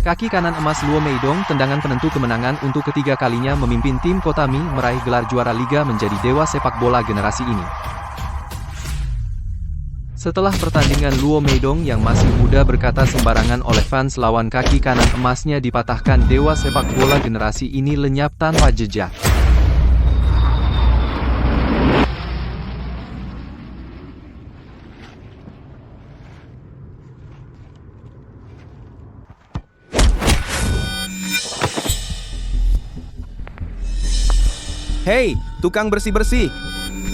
Kaki kanan emas Luo Meidong, tendangan penentu kemenangan untuk ketiga kalinya memimpin tim Kotami meraih gelar juara liga menjadi dewa sepak bola generasi ini. Setelah pertandingan, Luo Meidong yang masih muda berkata sembarangan oleh fans lawan kaki kanan emasnya dipatahkan. Dewa sepak bola generasi ini lenyap tanpa jejak. Hei, tukang bersih-bersih.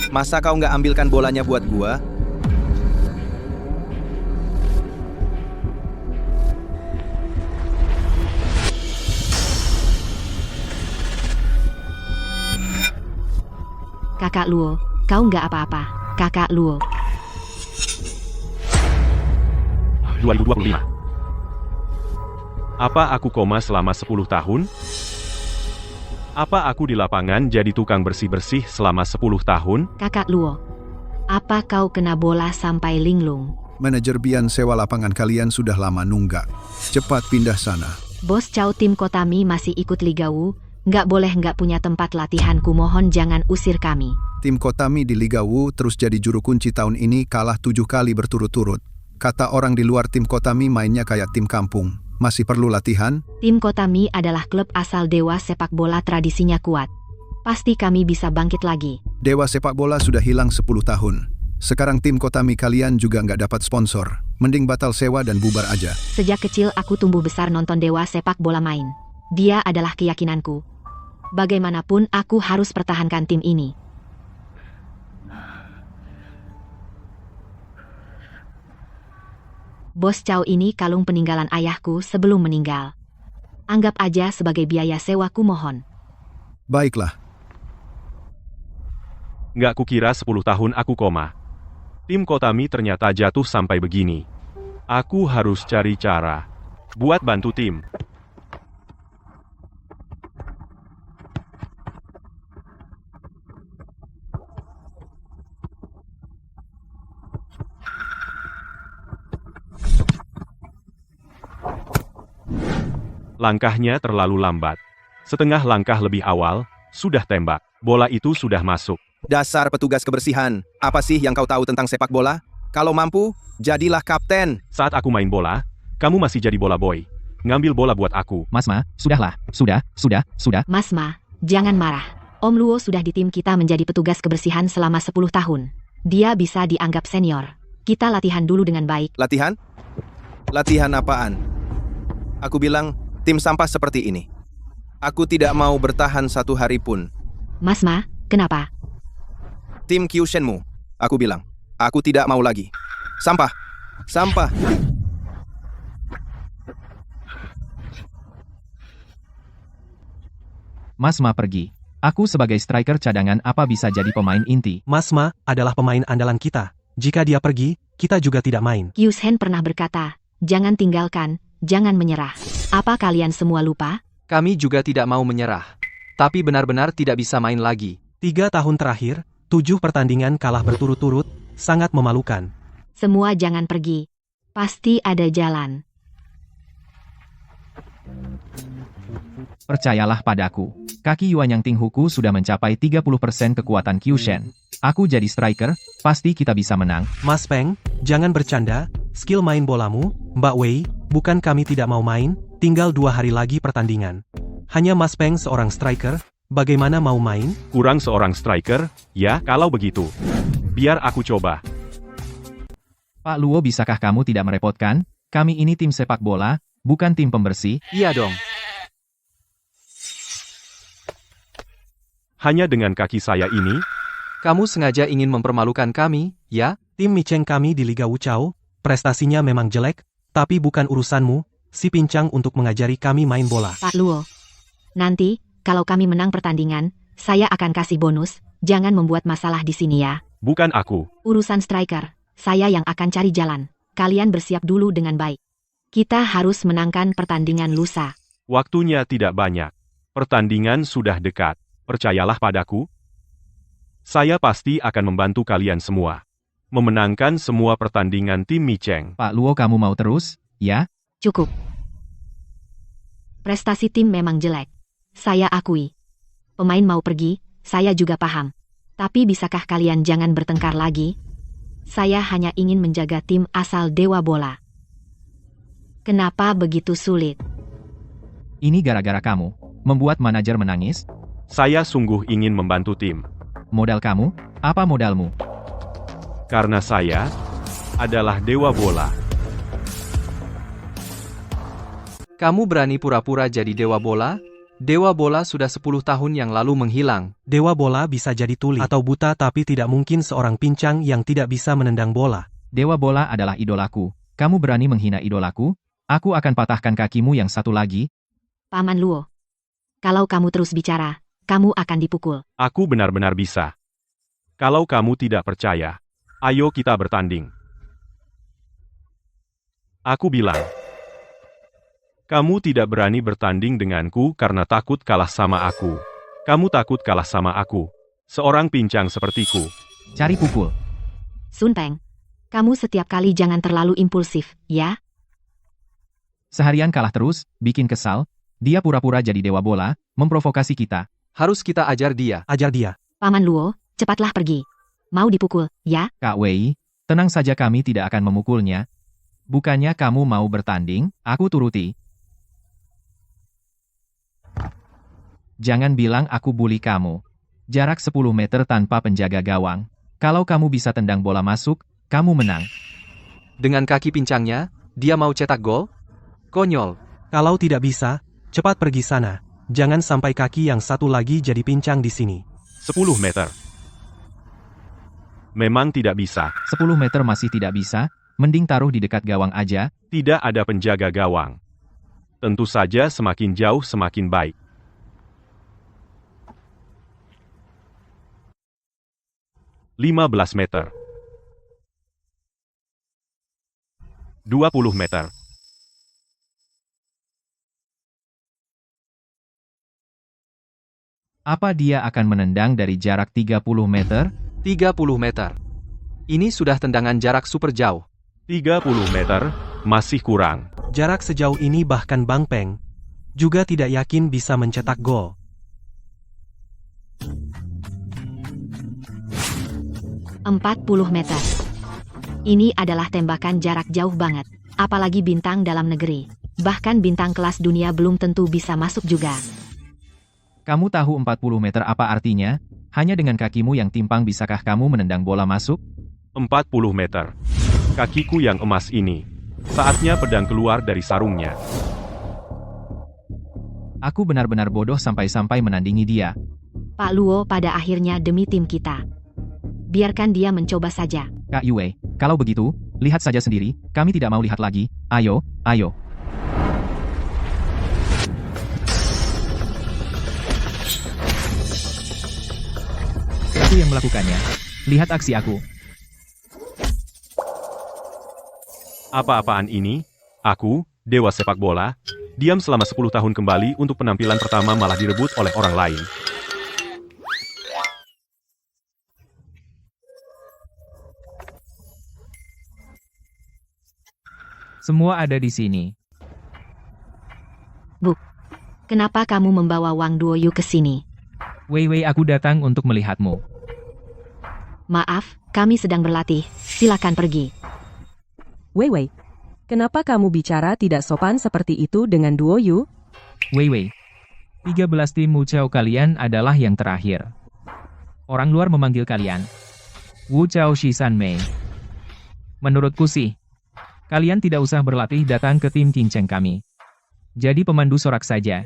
Masa kau nggak ambilkan bolanya buat gua? Kakak Luo, kau nggak apa-apa, Kakak Luo. 2025. Apa aku koma selama 10 tahun? Apa aku di lapangan jadi tukang bersih-bersih selama 10 tahun? Kakak Luo, apa kau kena bola sampai linglung? Manajer Bian, sewa lapangan kalian sudah lama nunggak. Cepat pindah sana. Bos Chow, tim Kotami masih ikut Liga Wu, nggak boleh nggak punya tempat latihan. Kumohon jangan usir kami. Tim Kotami di Liga Wu terus jadi juru kunci tahun ini, kalah 7 kali berturut-turut. Kata orang di luar, tim Kotami mainnya kayak tim kampung. Masih perlu latihan? Tim Kotami adalah klub asal dewa sepak bola, tradisinya kuat. Pasti kami bisa bangkit lagi. Dewa sepak bola sudah hilang 10 tahun. Sekarang tim Kotami kalian juga nggak dapat sponsor. Mending batal sewa dan bubar aja. Sejak kecil aku tumbuh besar nonton dewa sepak bola main. Dia adalah keyakinanku. Bagaimanapun aku harus pertahankan tim ini. Bos Chow, ini kalung peninggalan ayahku sebelum meninggal. Anggap aja sebagai biaya sewa, kumohon. Baiklah. Nggak kukira 10 tahun aku koma. Tim Kotami ternyata jatuh sampai begini. Aku harus cari cara buat bantu tim. Langkahnya terlalu lambat. Setengah langkah lebih awal, sudah tembak. Bola itu sudah masuk. Dasar petugas kebersihan. Apa sih yang kau tahu tentang sepak bola? Kalau mampu, jadilah kapten. Saat aku main bola, kamu masih jadi bola boy. Ngambil bola buat aku. Mas Ma, sudahlah, sudah. Mas Ma, jangan marah. Om Luo sudah di tim kita menjadi petugas kebersihan selama 10 tahun. Dia bisa dianggap senior. Kita latihan dulu dengan baik. Latihan? Latihan apaan? Aku bilang, tim sampah seperti ini. Aku tidak mau bertahan 1 hari pun. Mas Ma, kenapa? Tim Kyushenmu, aku bilang. Aku tidak mau lagi. Sampah. Sampah. Mas Ma pergi. Aku sebagai striker cadangan apa bisa jadi pemain inti? Mas Ma adalah pemain andalan kita. Jika dia pergi, kita juga tidak main. Kyushen pernah berkata, jangan tinggalkan, jangan menyerah. Apa kalian semua lupa? Kami juga tidak mau menyerah. Tapi benar-benar tidak bisa main lagi. 3 tahun terakhir, 7 pertandingan kalah berturut-turut, sangat memalukan. Semua jangan pergi. Pasti ada jalan. Percayalah padaku. Kaki Yuan Yang Tinghuku sudah mencapai 30% kekuatan Kyushen. Aku jadi striker, pasti kita bisa menang. Mas Peng, jangan bercanda. Skill main bolamu, Mbak Wei, bukan kami tidak mau main, tinggal 2 hari lagi pertandingan. Hanya Mas Peng seorang striker, bagaimana mau main? Kurang seorang striker, ya kalau begitu. Biar aku coba. Pak Luo, bisakah kamu tidak merepotkan? Kami ini tim sepak bola, bukan tim pembersih. Iya dong. Hanya dengan kaki saya ini, Kamu sengaja ingin mempermalukan kami, ya? Tim Micheng kami di Liga Wuchao, prestasinya memang jelek, tapi bukan urusanmu, si pincang untuk mengajari kami main bola. Pak Luo. Nanti, kalau kami menang pertandingan, saya akan kasih bonus. Jangan membuat masalah di sini ya. bukan aku. Urusan striker, saya yang akan cari jalan. Kalian bersiap dulu dengan baik. Kita harus menangkan pertandingan lusa. Waktunya tidak banyak. Pertandingan sudah dekat. Percayalah padaku. Saya pasti akan membantu kalian semua. Memenangkan semua pertandingan tim Micheng. Pak Luo, kamu mau terus, ya? Cukup. Prestasi tim memang jelek. Saya akui. Pemain mau pergi, saya juga paham. Tapi bisakah kalian jangan bertengkar lagi? Saya hanya ingin menjaga tim asal Dewa Bola. Kenapa begitu sulit? Ini gara-gara kamu, membuat manajer menangis? Saya sungguh ingin membantu tim. Modal kamu? Apa modalmu? Karena saya adalah Dewa Bola. Kamu berani pura-pura jadi Dewa Bola? Dewa Bola sudah 10 tahun yang lalu menghilang. Dewa bola bisa jadi tuli atau buta tapi tidak mungkin seorang pincang yang tidak bisa menendang bola. Dewa Bola adalah idolaku. Kamu berani menghina idolaku? Aku akan patahkan kakimu yang satu lagi. Paman Luo. Kalau kamu terus bicara, kamu akan dipukul. Aku benar-benar bisa. Kalau kamu tidak percaya, ayo kita bertanding. Aku bilang, kamu tidak berani bertanding denganku karena takut kalah sama aku. Kamu takut kalah sama aku. Seorang pincang sepertiku. Cari pukul. Sun Peng, kamu setiap kali jangan terlalu impulsif, ya? Seharian kalah terus, bikin kesal. Dia pura-pura jadi Dewa Bola, memprovokasi kita. Harus kita ajar dia. Ajar dia. Paman Luo, cepatlah pergi. Mau dipukul, ya? Kak Wei, tenang saja, kami tidak akan memukulnya. Bukannya kamu mau bertanding, aku turuti. Jangan bilang aku bully kamu. Jarak 10 meter tanpa penjaga gawang. Kalau kamu bisa tendang bola masuk, kamu menang. Dengan kaki pincangnya, dia mau cetak gol? Konyol. Kalau tidak bisa, cepat pergi sana. Jangan sampai kaki yang satu lagi jadi pincang di sini. 10 meter. Memang tidak bisa. 10 meter masih tidak bisa, mending taruh di dekat gawang aja. Tidak ada penjaga gawang. Tentu saja semakin jauh semakin baik. 15 meter. 20 meter. Apa dia akan menendang dari jarak 30 meter? 30 meter. Ini sudah tendangan jarak super jauh. 30 meter, masih kurang. Jarak sejauh ini bahkan Bang Peng juga tidak yakin bisa mencetak gol. 40 meter. Ini adalah tembakan jarak jauh banget. Apalagi bintang dalam negeri. Bahkan bintang kelas dunia belum tentu bisa masuk juga. Kamu tahu 40 meter apa artinya? Hanya dengan kakimu yang timpang bisakah kamu menendang bola masuk? 40 meter. Kakiku yang emas ini. Saatnya pedang keluar dari sarungnya. Aku benar-benar bodoh sampai-sampai menandingi dia. Pak Luo pada akhirnya demi tim kita. Biarkan dia mencoba saja. Kak Yue, kalau begitu, lihat saja sendiri, kami tidak mau lihat lagi. Ayo, ayo. Aku yang melakukannya. Lihat aksi aku. Apa-apaan ini? Aku, Dewa Sepak Bola, diam selama 10 tahun kembali untuk penampilan pertama malah direbut oleh orang lain. Semua ada di sini. Bu, kenapa kamu membawa Wang Duoyu ke sini? Wei, aku datang untuk melihatmu. Maaf, kami sedang berlatih. Silakan pergi. Wei, kenapa kamu bicara tidak sopan seperti itu dengan Duoyu? Wei, 13 tim Wuchao kalian adalah yang terakhir. Orang luar memanggil kalian Wuchao Shisan Mei. Menurutku sih, kalian tidak usah berlatih datang ke tim Qingcheng kami. Jadi pemandu sorak saja.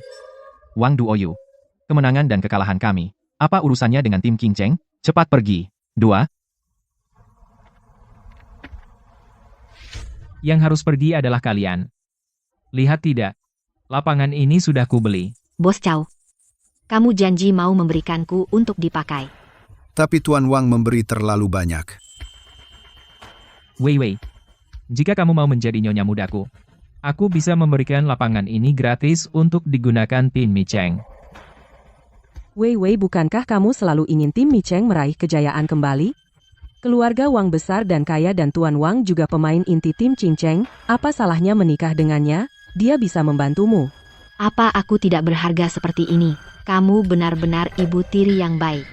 Wang Duoyu. Kemenangan dan kekalahan kami. Apa urusannya dengan tim Qingcheng? Cepat pergi. 2. Yang harus pergi adalah kalian. Lihat tidak? Lapangan ini sudah kubeli. Bos Chow, kamu janji mau memberikanku untuk dipakai. Tapi Tuan Wang memberi terlalu banyak. Wei, jika kamu mau menjadi nyonya mudaku, aku bisa memberikan lapangan ini gratis untuk digunakan tim Micheng. Wei, bukankah kamu selalu ingin tim Micheng meraih kejayaan kembali? Keluarga Wang besar dan kaya dan Tuan Wang juga pemain inti tim Qingcheng. Apa salahnya menikah dengannya? Dia bisa membantumu. Apa aku tidak berharga seperti ini? Kamu benar-benar ibu tiri yang baik.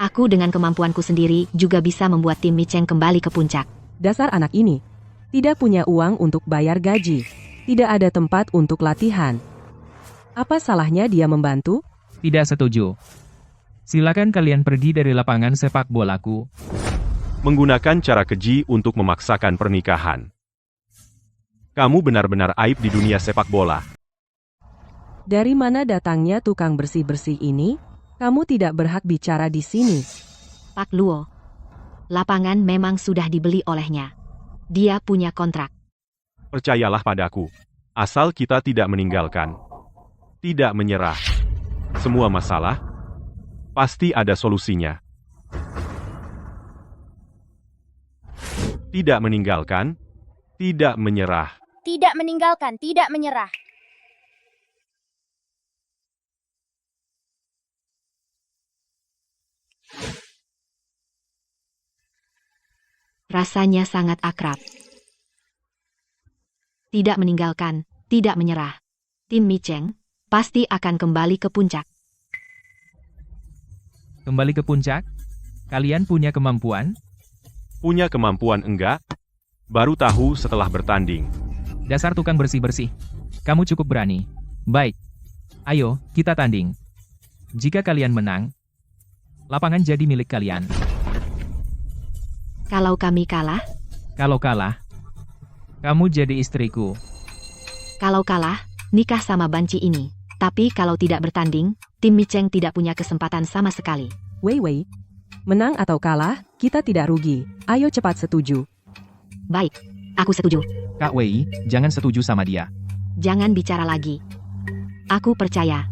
Aku dengan kemampuanku sendiri juga bisa membuat tim Micheng kembali ke puncak. Dasar anak ini. Tidak punya uang untuk bayar gaji. Tidak ada tempat untuk latihan. Apa salahnya dia membantu? Tidak setuju. Silakan kalian pergi dari lapangan sepak bolaku. Menggunakan cara keji untuk memaksakan pernikahan. Kamu benar-benar aib di dunia sepak bola. Dari mana datangnya tukang bersih-bersih ini? Kamu tidak berhak bicara di sini. Pak Luo. Lapangan memang sudah dibeli olehnya. Dia punya kontrak. Percayalah padaku. Asal kita tidak meninggalkan. Tidak menyerah. Semua masalah pasti ada solusinya. Tidak meninggalkan, tidak menyerah. Tidak meninggalkan, tidak menyerah. Rasanya sangat akrab. Tidak meninggalkan, tidak menyerah. Tim Micheng pasti akan kembali ke puncak. Kembali ke puncak? Kalian punya kemampuan? Punya kemampuan enggak? Baru tahu setelah bertanding. Dasar tukang bersih-bersih. Kamu cukup berani. Baik. Ayo, kita tanding. Jika kalian menang, lapangan jadi milik kalian. Kalau kami kalah, Kalau kalah, kamu jadi istriku. kalau kalah, nikah sama banci ini. Tapi kalau tidak bertanding, tim Micheng tidak punya kesempatan sama sekali. Wei Wei. Menang atau kalah, kita tidak rugi. Ayo cepat setuju. Baik, aku setuju. Kak Wei, jangan setuju sama dia. Jangan bicara lagi. Aku percaya.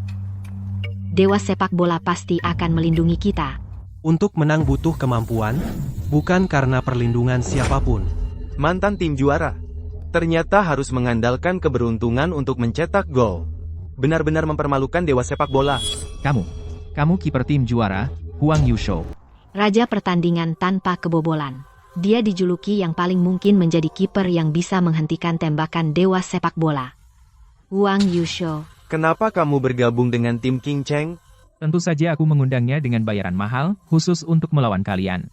Dewa sepak bola pasti akan melindungi kita. Untuk menang butuh kemampuan, bukan karena perlindungan siapapun. Mantan tim juara. Ternyata harus mengandalkan keberuntungan untuk mencetak gol. Benar-benar mempermalukan dewa sepak bola. Kamu kiper tim juara, Huang Yushou. Raja pertandingan tanpa kebobolan. Dia dijuluki yang paling mungkin menjadi kiper yang bisa menghentikan tembakan dewa sepak bola. Huang Yushou. Kenapa kamu bergabung dengan tim King Cheng? Tentu saja aku mengundangnya dengan bayaran mahal, khusus untuk melawan kalian.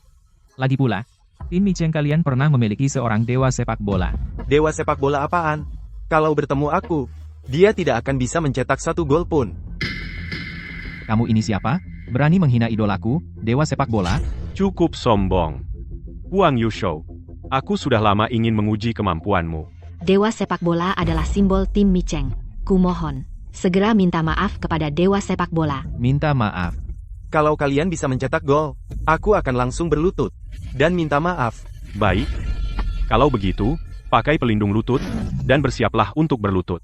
Lagi pula, tim Micheng kalian pernah memiliki seorang dewa sepak bola. Dewa sepak bola apaan? Kalau bertemu aku, dia tidak akan bisa mencetak satu gol pun. Kamu ini siapa? Berani menghina idolaku, dewa sepak bola? Cukup sombong. Huang Yushou, aku sudah lama ingin menguji kemampuanmu. Dewa sepak bola adalah simbol tim Micheng. Kumohon, segera minta maaf kepada dewa sepak bola. Minta maaf. Kalau kalian bisa mencetak gol, aku akan langsung berlutut dan minta maaf. Baik. Kalau begitu, pakai pelindung lutut, dan bersiaplah untuk berlutut.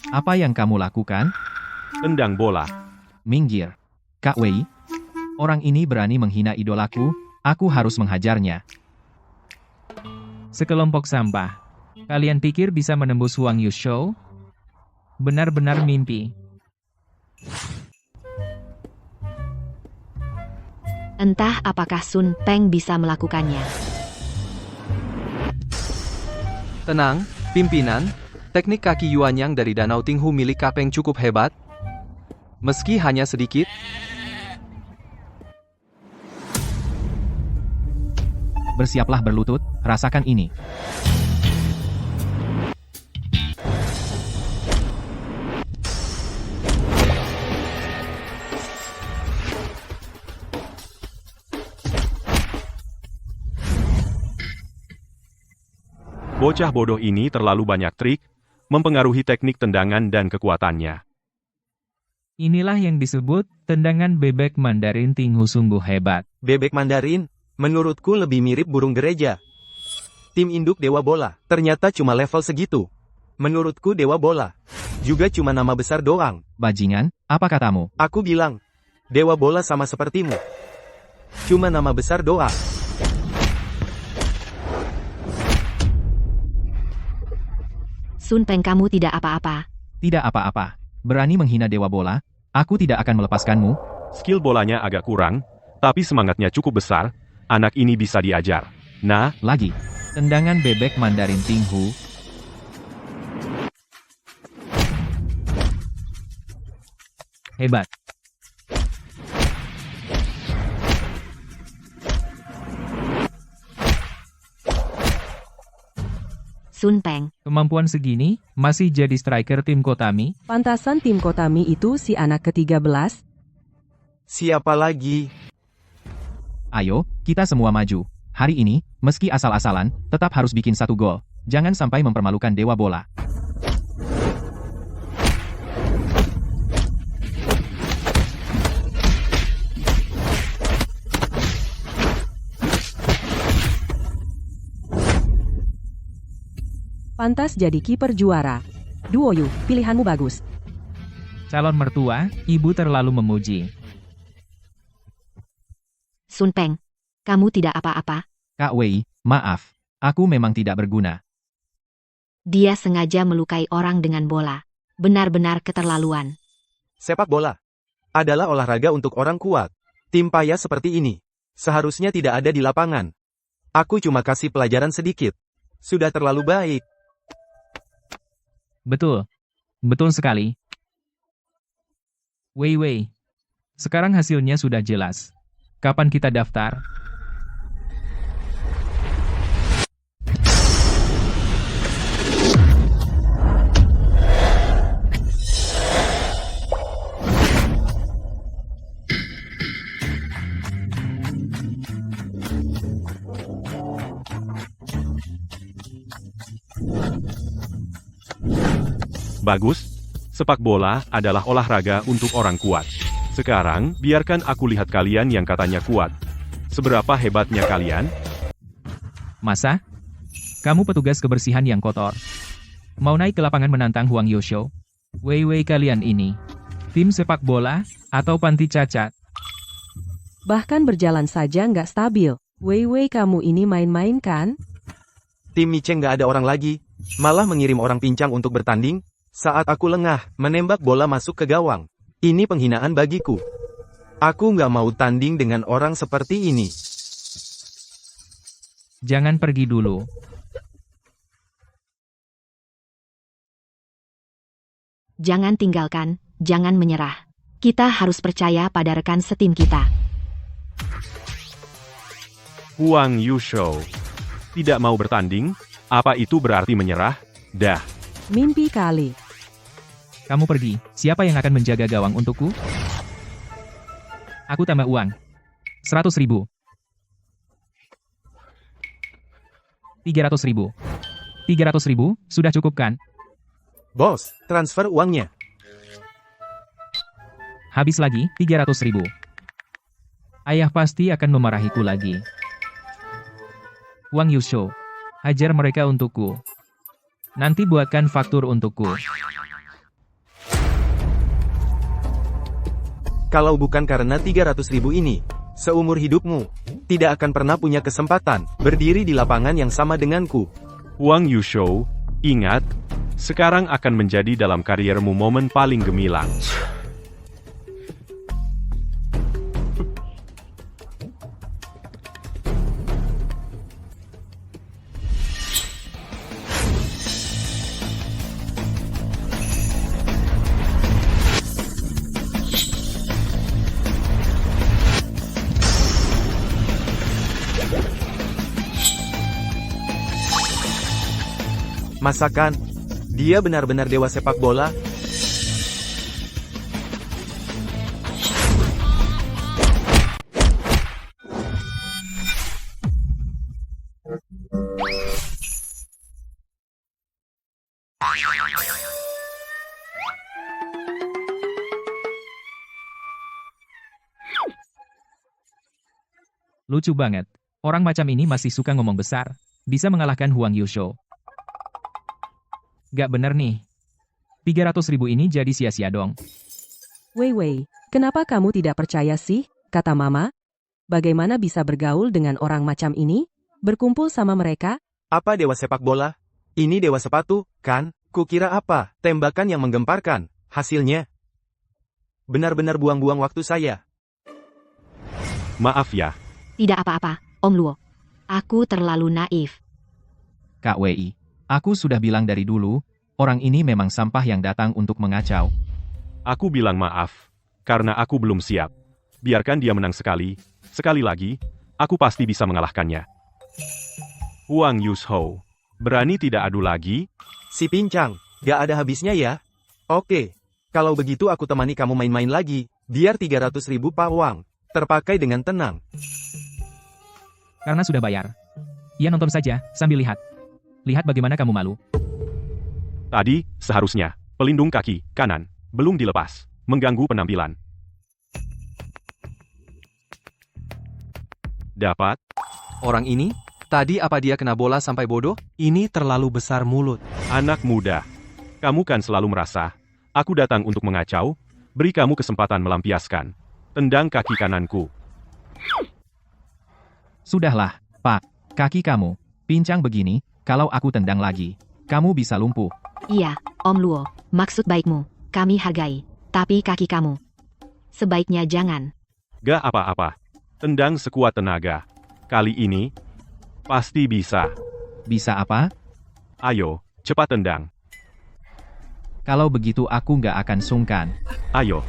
Apa yang kamu lakukan? Tendang bola. Minggir. Kak Wei, orang ini berani menghina idolaku, aku harus menghajarnya. Sekelompok sampah. Kalian pikir bisa menembus Huang Yushou? Benar-benar mimpi. Entah apakah Sun Peng bisa melakukannya. Tenang, pimpinan. Teknik kaki Yuanyang dari Danau Tinghu milik Kapeng cukup hebat. Meski hanya sedikit, Bersiaplah berlutut, rasakan ini. Bocah bodoh ini terlalu banyak trik, mempengaruhi teknik tendangan dan kekuatannya. Inilah yang disebut tendangan bebek Mandarin Tinghu sungguh hebat. Bebek Mandarin, menurutku lebih mirip burung gereja. Tim induk Dewa Bola, ternyata cuma level segitu. Menurutku Dewa Bola, juga cuma nama besar doang. Bajingan, apa katamu? Aku bilang, Dewa Bola sama sepertimu. Cuma nama besar doang. Sun Peng, kamu tidak apa-apa. Tidak apa-apa. Berani menghina dewa bola, aku tidak akan melepaskanmu. Skill bolanya agak kurang, tapi semangatnya cukup besar, anak ini bisa diajar. Nah, Lagi. Tendangan bebek Mandarin Tinghu. Hebat. Sun Peng, Kemampuan segini, masih jadi striker tim Kotami? Pantasan tim Kotami itu si anak ke-13. Siapa lagi? Ayo, kita semua maju. Hari ini, meski asal-asalan, tetap harus bikin 1 gol. Jangan sampai mempermalukan Dewa Bola. Pantas jadi kiper juara. Duo Yu, pilihanmu bagus. Calon mertua, ibu terlalu memuji. Sun Peng, kamu tidak apa-apa. Kak Wei, maaf. Aku memang tidak berguna. Dia sengaja melukai orang dengan bola. Benar-benar keterlaluan. Sepak bola adalah olahraga untuk orang kuat. Tim payah seperti ini seharusnya tidak ada di lapangan. Aku cuma kasih pelajaran sedikit. Sudah terlalu baik. Betul. Betul sekali. Wei. Sekarang hasilnya sudah jelas. Kapan kita daftar? bagus. Sepak bola adalah olahraga untuk orang kuat. Sekarang, biarkan aku lihat kalian yang katanya kuat. Seberapa hebatnya kalian? Masa? Kamu petugas kebersihan yang kotor. Mau naik ke lapangan menantang Huang Yosho? Wei kalian ini. Tim sepak bola, atau panti cacat? Bahkan berjalan saja nggak stabil. Wei kamu ini main-main kan? Tim Micheng nggak ada orang lagi. Malah mengirim orang pincang untuk bertanding. Saat aku lengah, menembak bola masuk ke gawang. Ini penghinaan bagiku. Aku nggak mau tanding dengan orang seperti ini. Jangan pergi dulu. Jangan tinggalkan, jangan menyerah. Kita harus percaya pada rekan setim kita. Huang Yusho. Tidak mau bertanding? Apa itu berarti menyerah? Dah. Mimpi kali. Kamu pergi, siapa yang akan menjaga gawang untukku? Aku tambah uang. 100.000. 300.000. 300.000, sudah cukup kan? Bos, transfer uangnya. Habis lagi, 300.000. Ayah pasti akan memarahiku lagi. Huang Yusho, hajar mereka untukku. Nanti buatkan faktur untukku. Kalau bukan karena 300.000 ini, seumur hidupmu, tidak akan pernah punya kesempatan berdiri di lapangan yang sama denganku. Huang Yusho, ingat, sekarang akan menjadi dalam kariermu momen paling gemilang. Masakan, dia benar-benar dewa sepak bola. Lucu banget. Orang macam ini masih suka ngomong besar. Bisa mengalahkan Huang Yusho. Gak bener nih. 300.000 ini jadi sia-sia dong. Wei, kenapa kamu tidak percaya sih? Kata Mama. Bagaimana bisa bergaul dengan orang macam ini? Berkumpul sama mereka? Apa dewa sepak bola? Ini dewa sepatu, kan? Kukira apa? Tembakan yang menggemparkan. Hasilnya benar-benar buang-buang waktu saya. Maaf ya. Tidak apa-apa, Om Luo. Aku terlalu naif. Kak Wei, aku sudah bilang dari dulu, orang ini memang sampah yang datang untuk mengacau. Aku bilang maaf, karena aku belum siap. Biarkan dia menang sekali lagi, aku pasti bisa mengalahkannya. Huang Yushou, berani tidak adu lagi? Si pincang, gak ada habisnya ya? Oke, kalau begitu aku temani kamu main-main lagi, biar 300.000 Pak Wang, terpakai dengan tenang. Karena sudah bayar. Ya nonton saja, sambil lihat. Lihat bagaimana kamu malu. Tadi, seharusnya, pelindung kaki kanan, belum dilepas, mengganggu penampilan. Dapat. Orang ini? Tadi apa dia kena bola sampai bodoh? Ini terlalu besar mulut. Anak muda, kamu kan selalu merasa, aku datang untuk mengacau, beri kamu kesempatan melampiaskan. Tendang kaki kananku. Sudahlah, Pak. Kaki kamu, pincang begini, kalau aku tendang lagi, kamu bisa lumpuh. Iya, Om Luo, maksud baikmu, kami hargai. Tapi kaki kamu, sebaiknya jangan. Gak apa-apa. Tendang sekuat tenaga. Kali ini, pasti bisa. Bisa apa? Ayo, cepat tendang. Kalau begitu aku nggak akan sungkan. Ayo.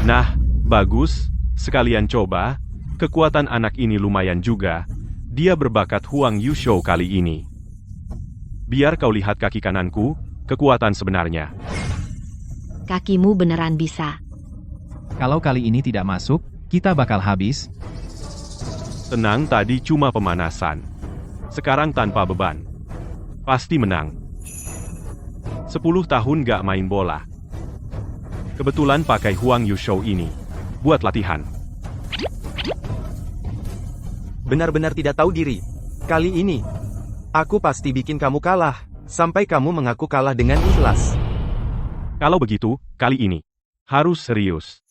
Nah, bagus. Sekalian coba. Kekuatan anak ini lumayan juga. Dia berbakat Huang Yushou kali ini. Biar kau lihat kaki kananku, kekuatan sebenarnya. Kakimu beneran bisa. Kalau kali ini tidak masuk, kita bakal habis. Tenang, tadi cuma pemanasan. Sekarang tanpa beban. Pasti menang. 10 tahun gak main bola. Kebetulan pakai Huang Yushou ini. Buat latihan. Benar-benar tidak tahu diri. Kali ini, aku pasti bikin kamu kalah, sampai kamu mengaku kalah dengan ikhlas. Kalau begitu, kali ini, harus serius.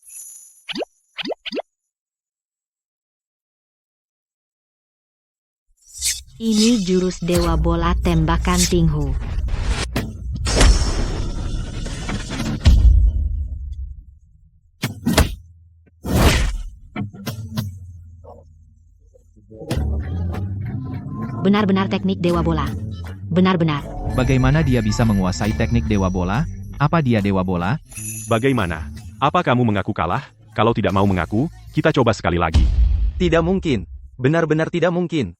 Ini jurus Dewa Bola tembakan Tinghu. Benar-benar teknik Dewa Bola. Benar-benar. Bagaimana dia bisa menguasai teknik Dewa Bola? Apa dia Dewa Bola? Bagaimana? Apa kamu mengaku kalah? Kalau tidak mau mengaku, kita coba sekali lagi. Tidak mungkin. Benar-benar tidak mungkin.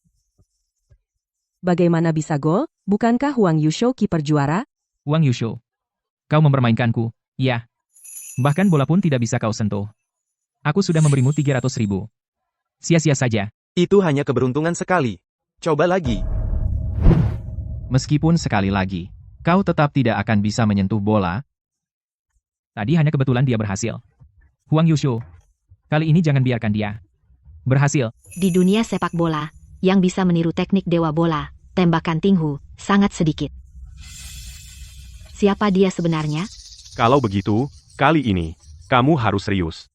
Bagaimana bisa gol? Bukankah Huang Yushou kiper juara? Huang Yushou. Kau mempermainkanku, ya. Bahkan bola pun tidak bisa kau sentuh. Aku sudah memberimu 300.000. Sia-sia saja. Itu hanya keberuntungan sekali. Coba lagi. Meskipun sekali lagi, kau tetap tidak akan bisa menyentuh bola. Tadi hanya kebetulan dia berhasil. Huang Yushou. Kali ini jangan biarkan dia berhasil. Di dunia sepak bola, yang bisa meniru teknik Dewa Bola, tembakan Tinghu, sangat sedikit. Siapa dia sebenarnya? Kalau begitu, kali ini, kamu harus serius.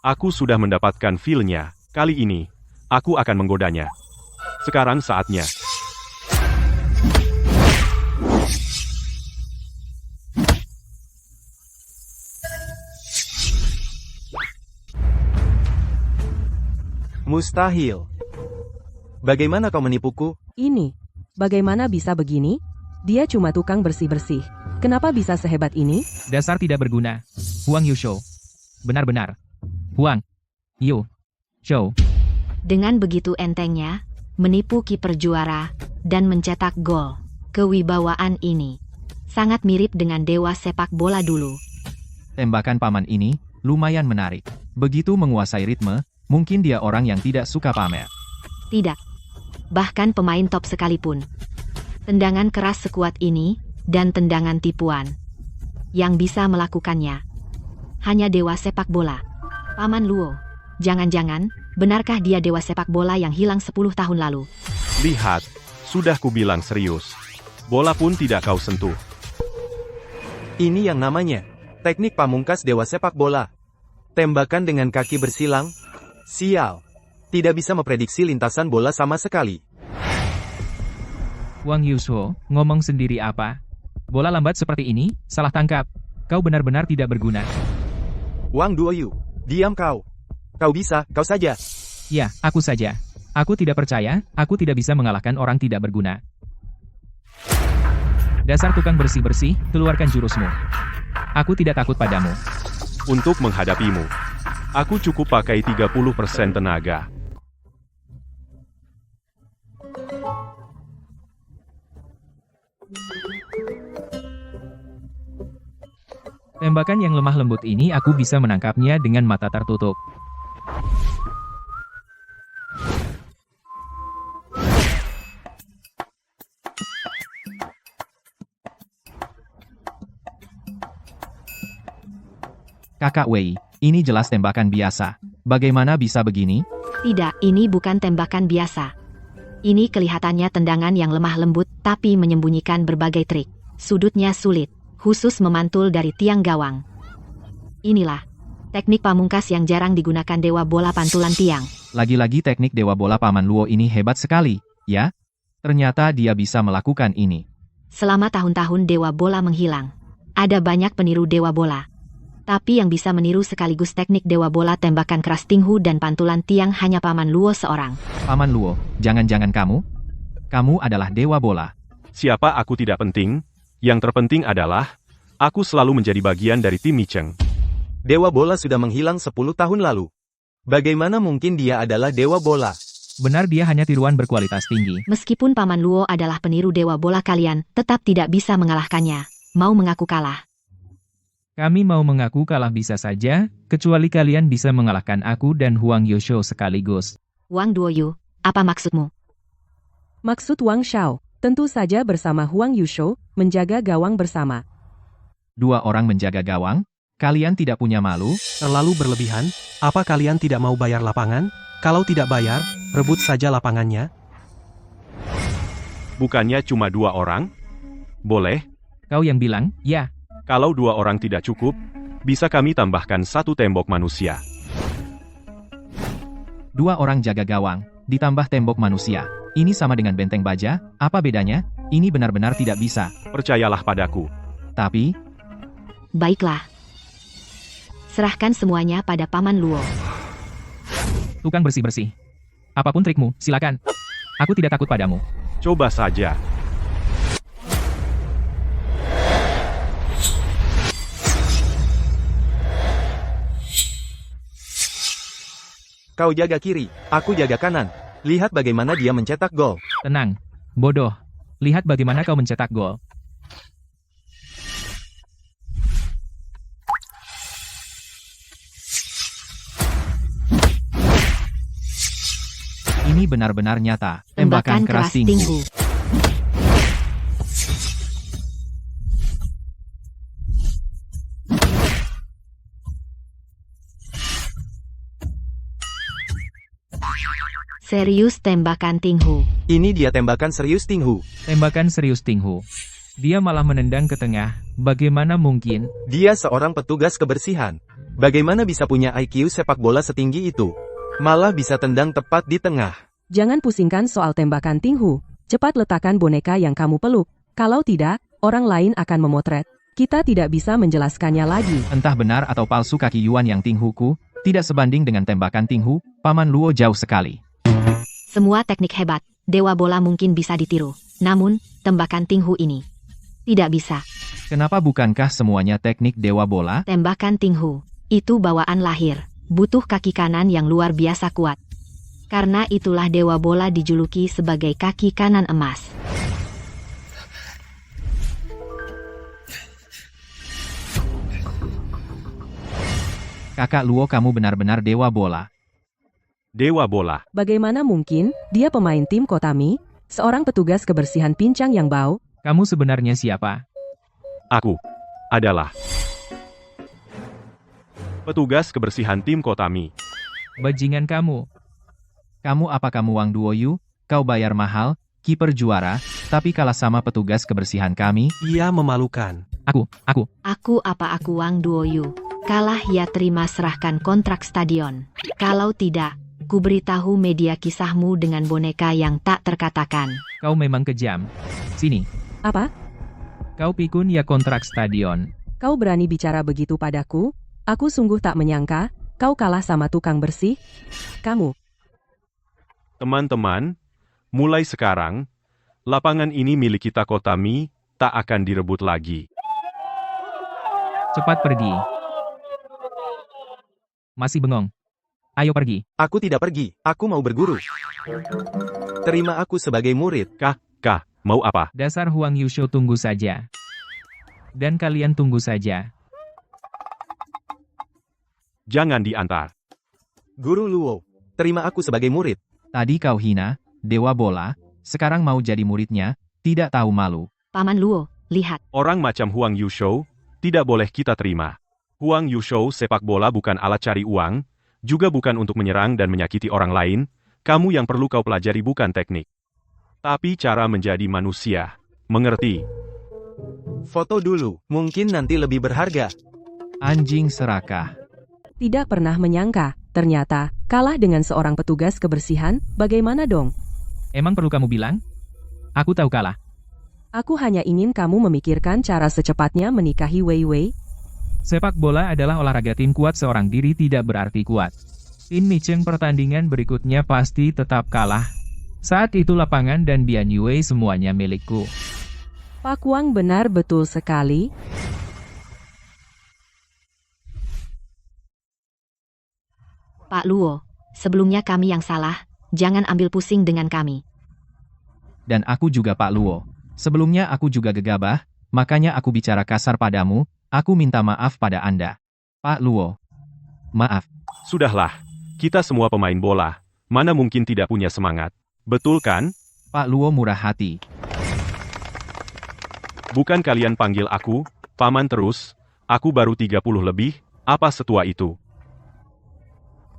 Aku sudah mendapatkan feel-nya. Kali ini, aku akan menggodanya. Sekarang saatnya. Mustahil. Bagaimana kau menipuku? Ini. Bagaimana bisa begini? Dia cuma tukang bersih-bersih. Kenapa bisa sehebat ini? Dasar tidak berguna. Huang Yushou. Benar-benar. Huang Yushou. Dengan begitu entengnya, menipu kiper juara, dan mencetak gol. Kewibawaan ini sangat mirip dengan dewa sepak bola dulu. Tembakan paman ini lumayan menarik. Begitu menguasai ritme, mungkin dia orang yang tidak suka pamer. Tidak. Bahkan pemain top sekalipun. Tendangan keras sekuat ini, dan tendangan tipuan. Yang bisa melakukannya hanya dewa sepak bola. Paman Luo, jangan-jangan, benarkah dia dewa sepak bola yang hilang 10 tahun lalu? Lihat, sudah kubilang serius. Bola pun tidak kau sentuh. Ini yang namanya teknik pamungkas dewa sepak bola. Tembakan dengan kaki bersilang. Sial. Tidak bisa memprediksi lintasan bola sama sekali. Wang Yusho, ngomong sendiri apa? Bola lambat seperti ini, salah tangkap. Kau benar-benar tidak berguna. Wang Duoyu, diam kau. Kau bisa, kau saja. Ya, aku saja. Aku tidak percaya, aku tidak bisa mengalahkan orang tidak berguna. Dasar tukang bersih-bersih, keluarkan jurusmu. Aku tidak takut padamu. Untuk menghadapimu, aku cukup pakai 30% tenaga. Tembakan yang lemah lembut ini aku bisa menangkapnya dengan mata tertutup. Kakak Wei, ini jelas tembakan biasa. Bagaimana bisa begini? Tidak, ini bukan tembakan biasa. Ini kelihatannya tendangan yang lemah lembut, tapi menyembunyikan berbagai trik. Sudutnya sulit, khusus memantul dari tiang gawang. Inilah teknik pamungkas yang jarang digunakan dewa bola pantulan tiang. Lagi-lagi teknik dewa bola Paman Luo ini hebat sekali, ya? Ternyata dia bisa melakukan ini. Selama tahun-tahun dewa bola menghilang, ada banyak peniru dewa bola. Tapi yang bisa meniru sekaligus teknik dewa bola tembakan keras tinghu dan pantulan tiang hanya Paman Luo seorang. Paman Luo, jangan-jangan kamu? Kamu adalah dewa bola. Siapa aku tidak penting, yang terpenting adalah, aku selalu menjadi bagian dari tim Mi Cheng. Dewa bola sudah menghilang 10 tahun lalu. Bagaimana mungkin dia adalah dewa bola? Benar dia hanya tiruan berkualitas tinggi. Meskipun Paman Luo adalah peniru dewa bola kalian, tetap tidak bisa mengalahkannya. Mau mengaku kalah. Kami mau mengaku kalah bisa saja, kecuali kalian bisa mengalahkan aku dan Huang Yusho sekaligus. Wang Duoyu, apa maksudmu? Maksud Wang Shao, tentu saja bersama Huang Yusho, menjaga gawang bersama. 2 orang menjaga gawang? Kalian tidak punya malu? Terlalu berlebihan? Apa kalian tidak mau bayar lapangan? Kalau tidak bayar, rebut saja lapangannya. Bukannya cuma 2 orang? Boleh? Kau yang bilang, ya. Kalau 2 orang tidak cukup, bisa kami tambahkan 1 tembok manusia. 2 orang jaga gawang, ditambah tembok manusia. Ini sama dengan benteng baja, apa bedanya? Ini benar-benar tidak bisa. Percayalah padaku. Tapi, Baiklah. Serahkan semuanya pada Paman Luo. tukang bersih-bersih. Apapun trikmu, silakan. Aku tidak takut padamu. Coba saja. Kau jaga kiri, aku jaga kanan. Lihat bagaimana dia mencetak gol. Tenang, bodoh. Lihat bagaimana kau mencetak gol. Ini benar-benar nyata. Tembakan keras tinggi. Serius tembakan tinghu. Ini dia tembakan serius Tinghu. Tembakan serius Tinghu. Dia malah menendang ke tengah. Bagaimana mungkin? Dia seorang petugas kebersihan. Bagaimana bisa punya IQ sepak bola setinggi itu? Malah bisa tendang tepat di tengah. Jangan pusingkan soal tembakan Tinghu. Cepat letakkan boneka yang kamu peluk. Kalau tidak, orang lain akan memotret. Kita tidak bisa menjelaskannya lagi. Entah benar atau palsu kaki Yuan yang Tinghuku, tidak sebanding dengan tembakan Tinghu, Paman Luo jauh sekali. Semua teknik hebat, dewa bola mungkin bisa ditiru. Namun, tembakan tinghu ini tidak bisa. Kenapa bukankah semuanya teknik dewa bola? Tembakan tinghu itu bawaan lahir, butuh kaki kanan yang luar biasa kuat. Karena itulah dewa bola dijuluki sebagai kaki kanan emas. Kakak Luo, kamu benar-benar dewa bola. Dewa bola. Bagaimana mungkin, dia pemain tim Kotami, seorang petugas kebersihan pincang yang bau. Kamu sebenarnya siapa? Aku adalah petugas kebersihan tim Kotami. Bajingan kamu. Kamu Wang Duoyu? Kau bayar mahal, kiper juara, tapi kalah sama petugas kebersihan kami? Ia memalukan. Aku Aku Wang Duoyu. Kalah ya terima serahkan kontrak stadion. Kalau tidak, ku beritahu media kisahmu dengan boneka yang tak terkatakan. Kau memang kejam. Sini, Apa? kau pikun ya kontrak stadion. Kau berani bicara begitu padaku? Aku sungguh tak menyangka, kau kalah sama tukang bersih. Kamu, Teman-teman, mulai sekarang, lapangan ini milik kita Kotami, tak akan direbut lagi. Cepat pergi. Masih bengong. Ayo pergi. Aku tidak pergi, aku mau berguru. Terima aku sebagai murid. Kah, mau apa? Dasar Huang Yusho tunggu saja. Dan kalian tunggu saja. Jangan diantar. Guru Luo, terima aku sebagai murid. Tadi kau hina, Dewa Bola, sekarang mau jadi muridnya, tidak tahu malu. Paman Luo, lihat. Orang macam Huang Yusho, tidak boleh kita terima. Huang Yusho sepak bola bukan alat cari uang, juga bukan untuk menyerang dan menyakiti orang lain, kamu yang perlu kau pelajari bukan teknik. Tapi cara menjadi manusia. Mengerti? Foto dulu, mungkin nanti lebih berharga. Anjing serakah. tidak pernah menyangka, ternyata, kalah dengan seorang petugas kebersihan, bagaimana dong? Emang perlu kamu bilang? Aku tahu kalah. Aku hanya ingin kamu memikirkan cara secepatnya menikahi Wei Wei. Sepak bola adalah olahraga tim kuat seorang diri tidak berarti kuat. Tim Micheng pertandingan berikutnya pasti tetap kalah. Saat itu lapangan dan Bian Yue semuanya milikku. Pak Wang benar betul sekali. Pak Luo, sebelumnya kami yang salah, jangan ambil pusing dengan kami. Dan aku juga Pak Luo. Sebelumnya aku juga gegabah, makanya aku bicara kasar padamu, aku minta maaf pada Anda. Pak Luo. Maaf. Sudahlah, kita semua pemain bola, mana mungkin tidak punya semangat. Betul kan? Pak Luo murah hati. Bukan kalian panggil aku, Paman terus, aku baru 30 lebih, apa setua itu?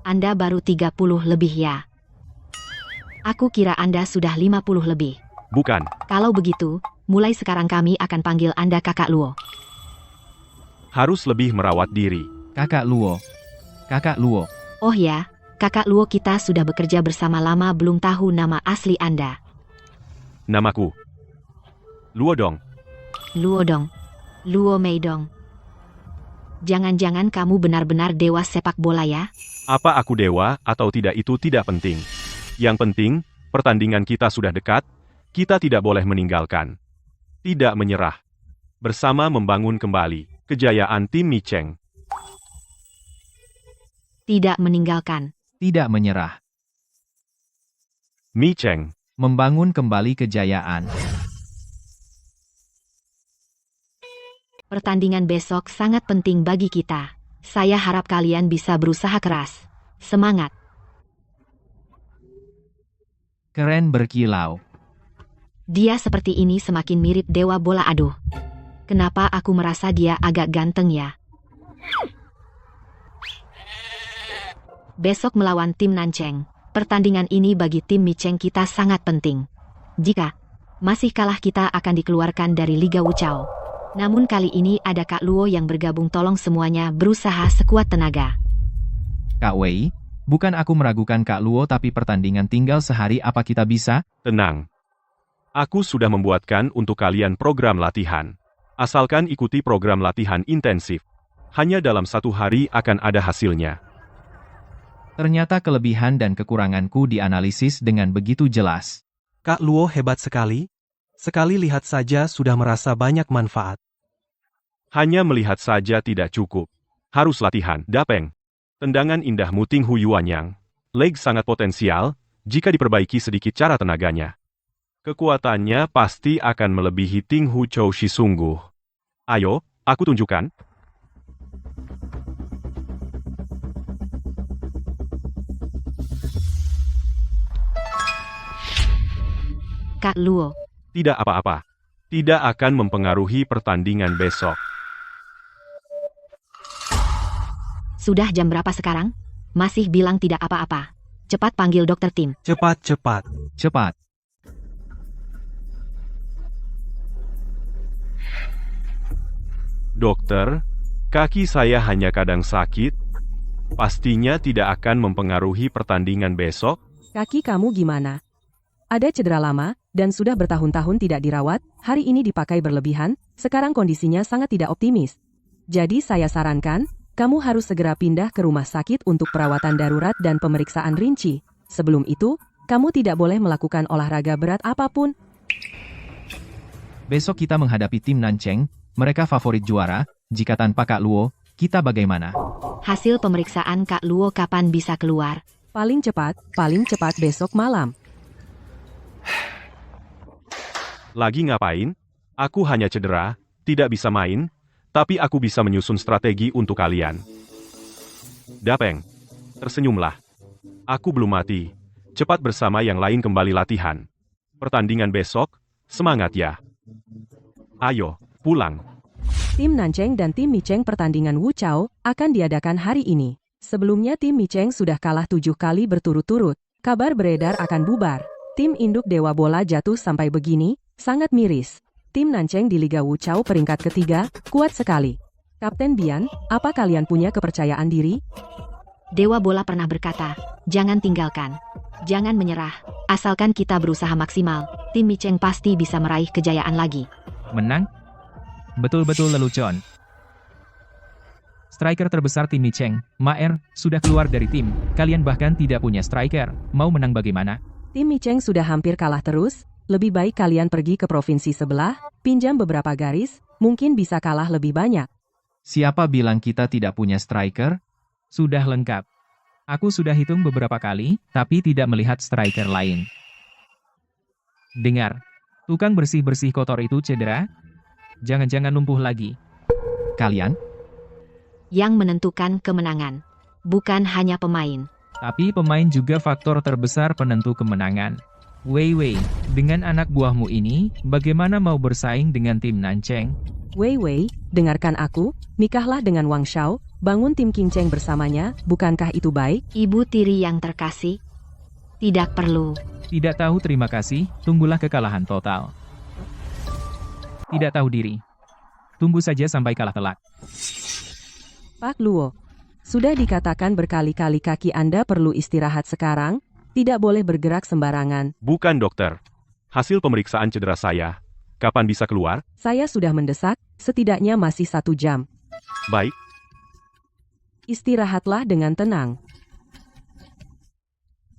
Anda baru 30 lebih ya? Aku kira Anda sudah 50 lebih. Bukan. Kalau begitu, mulai sekarang kami akan panggil Anda Kakak Luo. Harus lebih merawat diri. Kakak Luo. Kakak Luo. Oh ya, Kakak Luo kita sudah bekerja bersama lama belum tahu nama asli Anda. Namaku Luo Dong. Luo Dong. Luo Mei Dong. Jangan-jangan kamu benar-benar dewa sepak bola ya? Apa aku dewa atau tidak itu tidak penting. Yang penting, pertandingan kita sudah dekat, kita tidak boleh meninggalkan. Tidak menyerah. Bersama membangun kembali kejayaan tim Micheng. Tidak meninggalkan. Tidak menyerah. Micheng. Membangun kembali kejayaan. Pertandingan besok sangat penting bagi kita. Saya harap kalian bisa berusaha keras. Semangat. Keren berkilau. Dia seperti ini semakin mirip dewa bola. Aduh. Kenapa aku merasa dia agak ganteng ya? Besok melawan tim Nancheng. Pertandingan ini bagi tim Micheng kita sangat penting. Jika masih kalah kita akan dikeluarkan dari Liga Wuchao. Namun kali ini ada Kak Luo yang bergabung, tolong semuanya berusaha sekuat tenaga. Kak Wei, bukan aku meragukan Kak Luo tapi pertandingan tinggal sehari, apa kita bisa? Tenang. Aku sudah membuatkan untuk kalian program latihan. Asalkan ikuti program latihan intensif. Hanya dalam 1 hari akan ada hasilnya. Ternyata kelebihan dan kekuranganku dianalisis dengan begitu jelas. Kak Luo hebat sekali. Sekali lihat saja sudah merasa banyak manfaat. Hanya melihat saja tidak cukup. Harus latihan. Dapeng. Tendangan indah Muting Hu Yuanyang. Leg sangat potensial, jika diperbaiki sedikit cara tenaganya. Kekuatannya pasti akan melebihi Ting Hu Chou Shi sungguh. Ayo, aku tunjukkan. Kak Luo. Tidak apa-apa. Tidak akan mempengaruhi pertandingan besok. Sudah jam berapa sekarang? Masih bilang tidak apa-apa. Cepat panggil dokter tim. Cepat, cepat. Cepat. Dokter, Kaki saya hanya kadang sakit. Pastinya tidak akan mempengaruhi pertandingan besok. Kaki kamu gimana? Ada cedera lama, dan sudah bertahun-tahun tidak dirawat, hari ini dipakai berlebihan, sekarang kondisinya sangat tidak optimis. Jadi saya sarankan, kamu harus segera pindah ke rumah sakit untuk perawatan darurat dan pemeriksaan rinci. Sebelum itu, kamu tidak boleh melakukan olahraga berat apapun. Besok kita menghadapi tim Nancheng, mereka favorit juara, jika tanpa Kak Luo, kita bagaimana? Hasil pemeriksaan Kak Luo kapan bisa keluar? Paling cepat besok malam. Lagi ngapain? Aku hanya cedera, tidak bisa main, tapi aku bisa menyusun strategi untuk kalian. Dapeng, tersenyumlah. Aku belum mati. Cepat bersama yang lain kembali latihan. Pertandingan besok, semangat ya. Ayo, pulang. Tim Nancheng dan tim Micheng pertandingan Wu Chao akan diadakan hari ini. Sebelumnya tim Micheng sudah kalah 7 kali berturut-turut. Kabar beredar akan bubar. Tim induk Dewa Bola jatuh sampai begini, sangat miris. Tim Nancheng di Liga Wu Chao peringkat ketiga, kuat sekali. Kapten Bian, apa kalian punya kepercayaan diri? Dewa Bola pernah berkata, jangan tinggalkan. Jangan menyerah. Asalkan kita berusaha maksimal, tim Micheng pasti bisa meraih kejayaan lagi. Menang? Betul-betul lelucon. Striker terbesar tim Micheng, Maer, sudah keluar dari tim. Kalian bahkan tidak punya striker. Mau menang bagaimana? Tim Micheng sudah hampir kalah terus. Lebih baik kalian pergi ke provinsi sebelah, pinjam beberapa garis, mungkin bisa kalah lebih banyak. Siapa bilang kita tidak punya striker? Sudah lengkap. Aku sudah hitung beberapa kali, tapi tidak melihat striker lain. Dengar, tukang bersih-bersih kotor itu cedera? Jangan-jangan lumpuh lagi. Kalian? Yang menentukan kemenangan, bukan hanya pemain. Tapi pemain juga faktor terbesar penentu kemenangan. Wei, dengan anak buahmu ini, bagaimana mau bersaing dengan tim Nancheng? Wei, dengarkan aku, nikahlah dengan Wang Shao, bangun tim King Cheng bersamanya, bukankah itu baik? Ibu tiri yang terkasih, tidak perlu. Tidak tahu terima kasih, tunggulah kekalahan total. Tidak tahu diri. Tunggu saja sampai kalah telak. Pak Luo, sudah dikatakan berkali-kali kaki Anda perlu istirahat sekarang, tidak boleh bergerak sembarangan. Bukan dokter. Hasil pemeriksaan cedera saya. Kapan bisa keluar? Saya sudah mendesak, setidaknya masih 1 jam. Baik. Istirahatlah dengan tenang.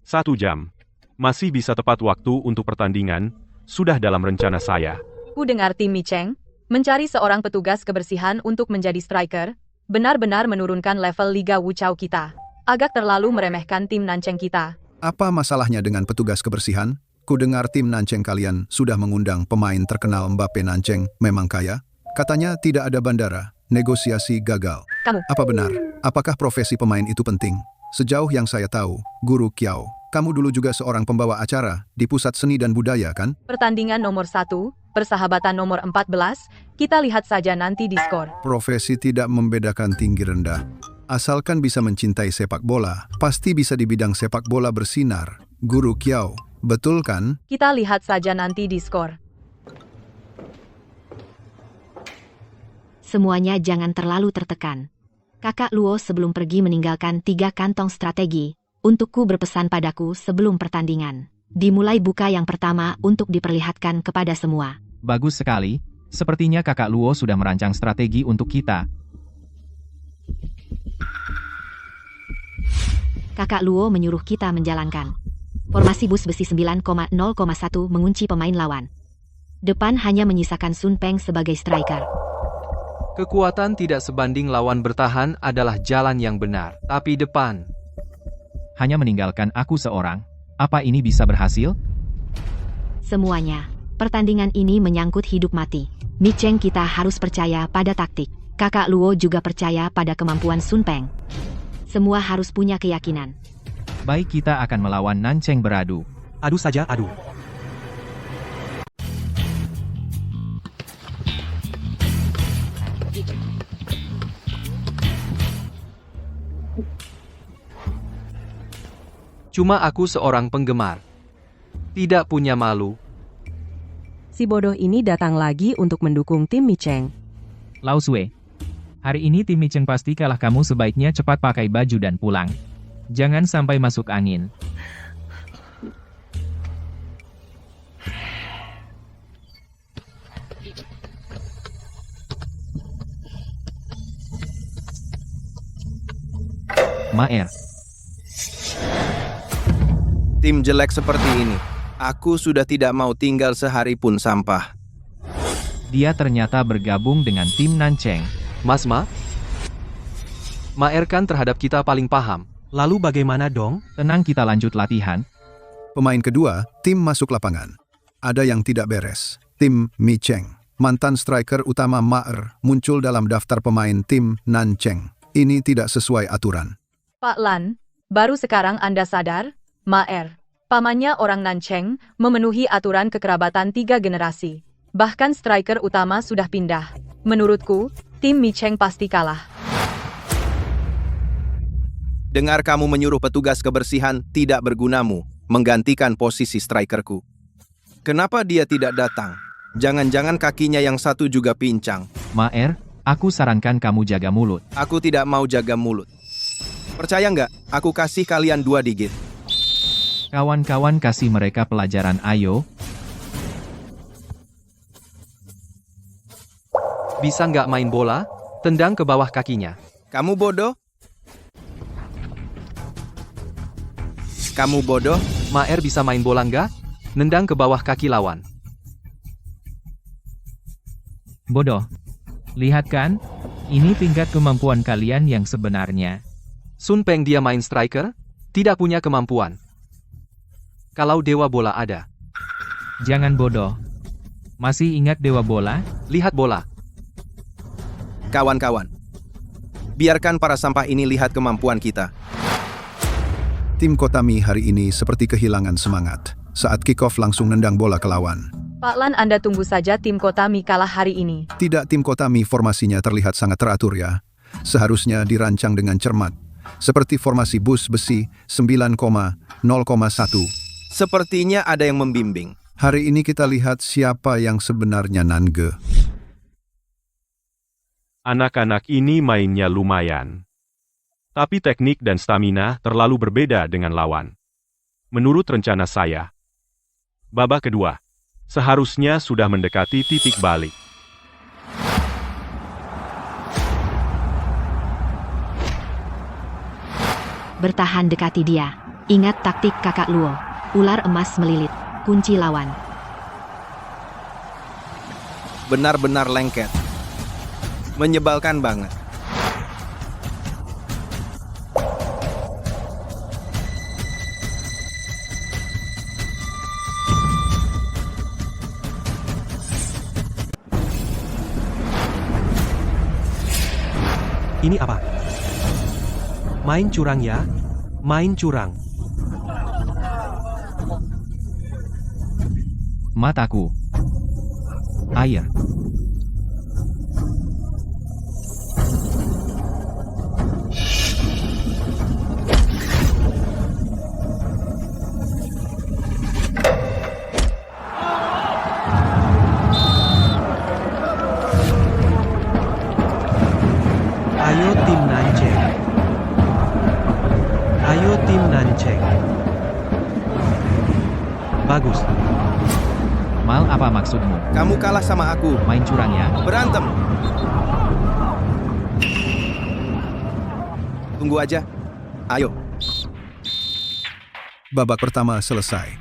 1 jam. Masih bisa tepat waktu untuk pertandingan, sudah dalam rencana saya. Ku dengar tim Micheng mencari seorang petugas kebersihan untuk menjadi striker, benar-benar menurunkan level Liga Wu Chao kita. Agak terlalu meremehkan tim Nancheng kita. Apa masalahnya dengan petugas kebersihan? Ku dengar tim Nancheng kalian sudah mengundang pemain terkenal Mbappe Nancheng, memang kaya? Katanya tidak ada bandara, negosiasi gagal. Kamu. Apa benar? Apakah profesi pemain itu penting? Sejauh yang saya tahu, Guru Kiao, kamu dulu juga seorang pembawa acara di Pusat Seni dan Budaya, kan? Pertandingan nomor 1, persahabatan nomor 14, kita lihat saja nanti di skor. Profesi tidak membedakan tinggi rendah. Asalkan bisa mencintai sepak bola, pasti bisa di bidang sepak bola bersinar. Guru Kiao, betul kan? Kita lihat saja nanti di skor. Semuanya jangan terlalu tertekan. Kakak Luo sebelum pergi meninggalkan 3 kantong strategi, untukku berpesan padaku sebelum pertandingan. Dimulai buka yang pertama untuk diperlihatkan kepada semua. Bagus sekali, sepertinya kakak Luo sudah merancang strategi untuk kita. Kakak Luo menyuruh kita menjalankan. Formasi bus besi 9,0,1 mengunci pemain lawan. Depan hanya menyisakan Sun Peng sebagai striker. Kekuatan tidak sebanding lawan bertahan adalah jalan yang benar, tapi depan. Hanya meninggalkan aku seorang. Apa ini bisa berhasil? Semuanya. Pertandingan ini menyangkut hidup mati. Micheng kita harus percaya pada taktik. Kakak Luo juga percaya pada kemampuan Sun Peng. Semua harus punya keyakinan. Baik, kita akan melawan Nancheng beradu. Adu saja, adu. Cuma aku seorang penggemar. Tidak punya malu. Si bodoh ini datang lagi untuk mendukung tim Micheng. Lao Sui, Hari ini tim Micheng pasti kalah, kamu sebaiknya cepat pakai baju dan pulang. Jangan sampai masuk angin. Maer, Tim jelek seperti ini. Aku sudah tidak mau tinggal sehari pun sampah. dia ternyata bergabung dengan tim Nancheng. Mas Ma? Maer kan terhadap kita paling paham. Lalu bagaimana dong? Tenang, kita lanjut latihan. Pemain kedua, tim masuk lapangan. Ada yang tidak beres. Tim Micheng, mantan striker utama Maer, muncul dalam daftar pemain tim Nancheng. Ini tidak sesuai aturan. Pak Lan, baru sekarang Anda sadar? Maer, pamannya orang Nancheng, memenuhi aturan kekerabatan 3 generasi. Bahkan striker utama sudah pindah. Menurutku, tim Micheng pasti kalah. Dengar kamu menyuruh petugas kebersihan tidak bergunamu menggantikan posisi strikerku. Kenapa dia tidak datang? Jangan-jangan kakinya yang satu juga pincang. Maer, aku sarankan kamu jaga mulut. Aku tidak mau jaga mulut. Percaya nggak? Aku kasih kalian 2 digit. Kawan-kawan, kasih mereka pelajaran, ayo. Bisa nggak main bola? Tendang ke bawah kakinya. Kamu bodoh? Kamu bodoh? Maer bisa main bola nggak? Nendang ke bawah kaki lawan. Bodoh. Lihat kan? Ini tingkat kemampuan kalian yang sebenarnya. Sun Peng dia main striker? Tidak punya kemampuan. Kalau Dewa Bola ada. Jangan bodoh. Masih ingat Dewa Bola? Lihat bola. Kawan-kawan. Biarkan para sampah ini lihat kemampuan kita. Tim Kotami hari ini seperti kehilangan semangat. Saat kick-off langsung nendang bola ke lawan. Pak Lan, Anda tunggu saja tim Kotami kalah hari ini. Tidak, tim Kotami formasinya terlihat sangat teratur ya. Seharusnya dirancang dengan cermat. Seperti formasi bus besi 9,0,1. Sepertinya ada yang membimbing. Hari ini kita lihat siapa yang sebenarnya Nange. Anak-anak ini mainnya lumayan. Tapi teknik dan stamina terlalu berbeda dengan lawan. Menurut rencana saya, babak kedua seharusnya sudah mendekati titik balik. Bertahan, dekati dia. Ingat taktik kakak Luo. Ular emas melilit. Kunci lawan. Benar-benar lengket. Menyebalkan banget. Ini apa? Main curang ya? Main curang. Mataku. Air. Ayo tim Nancheng. Ayo tim Nancheng. Bagus. Mal, apa maksudmu? Kamu kalah sama aku. Main curang ya? Berantem. Tunggu aja. Ayo. Babak pertama selesai.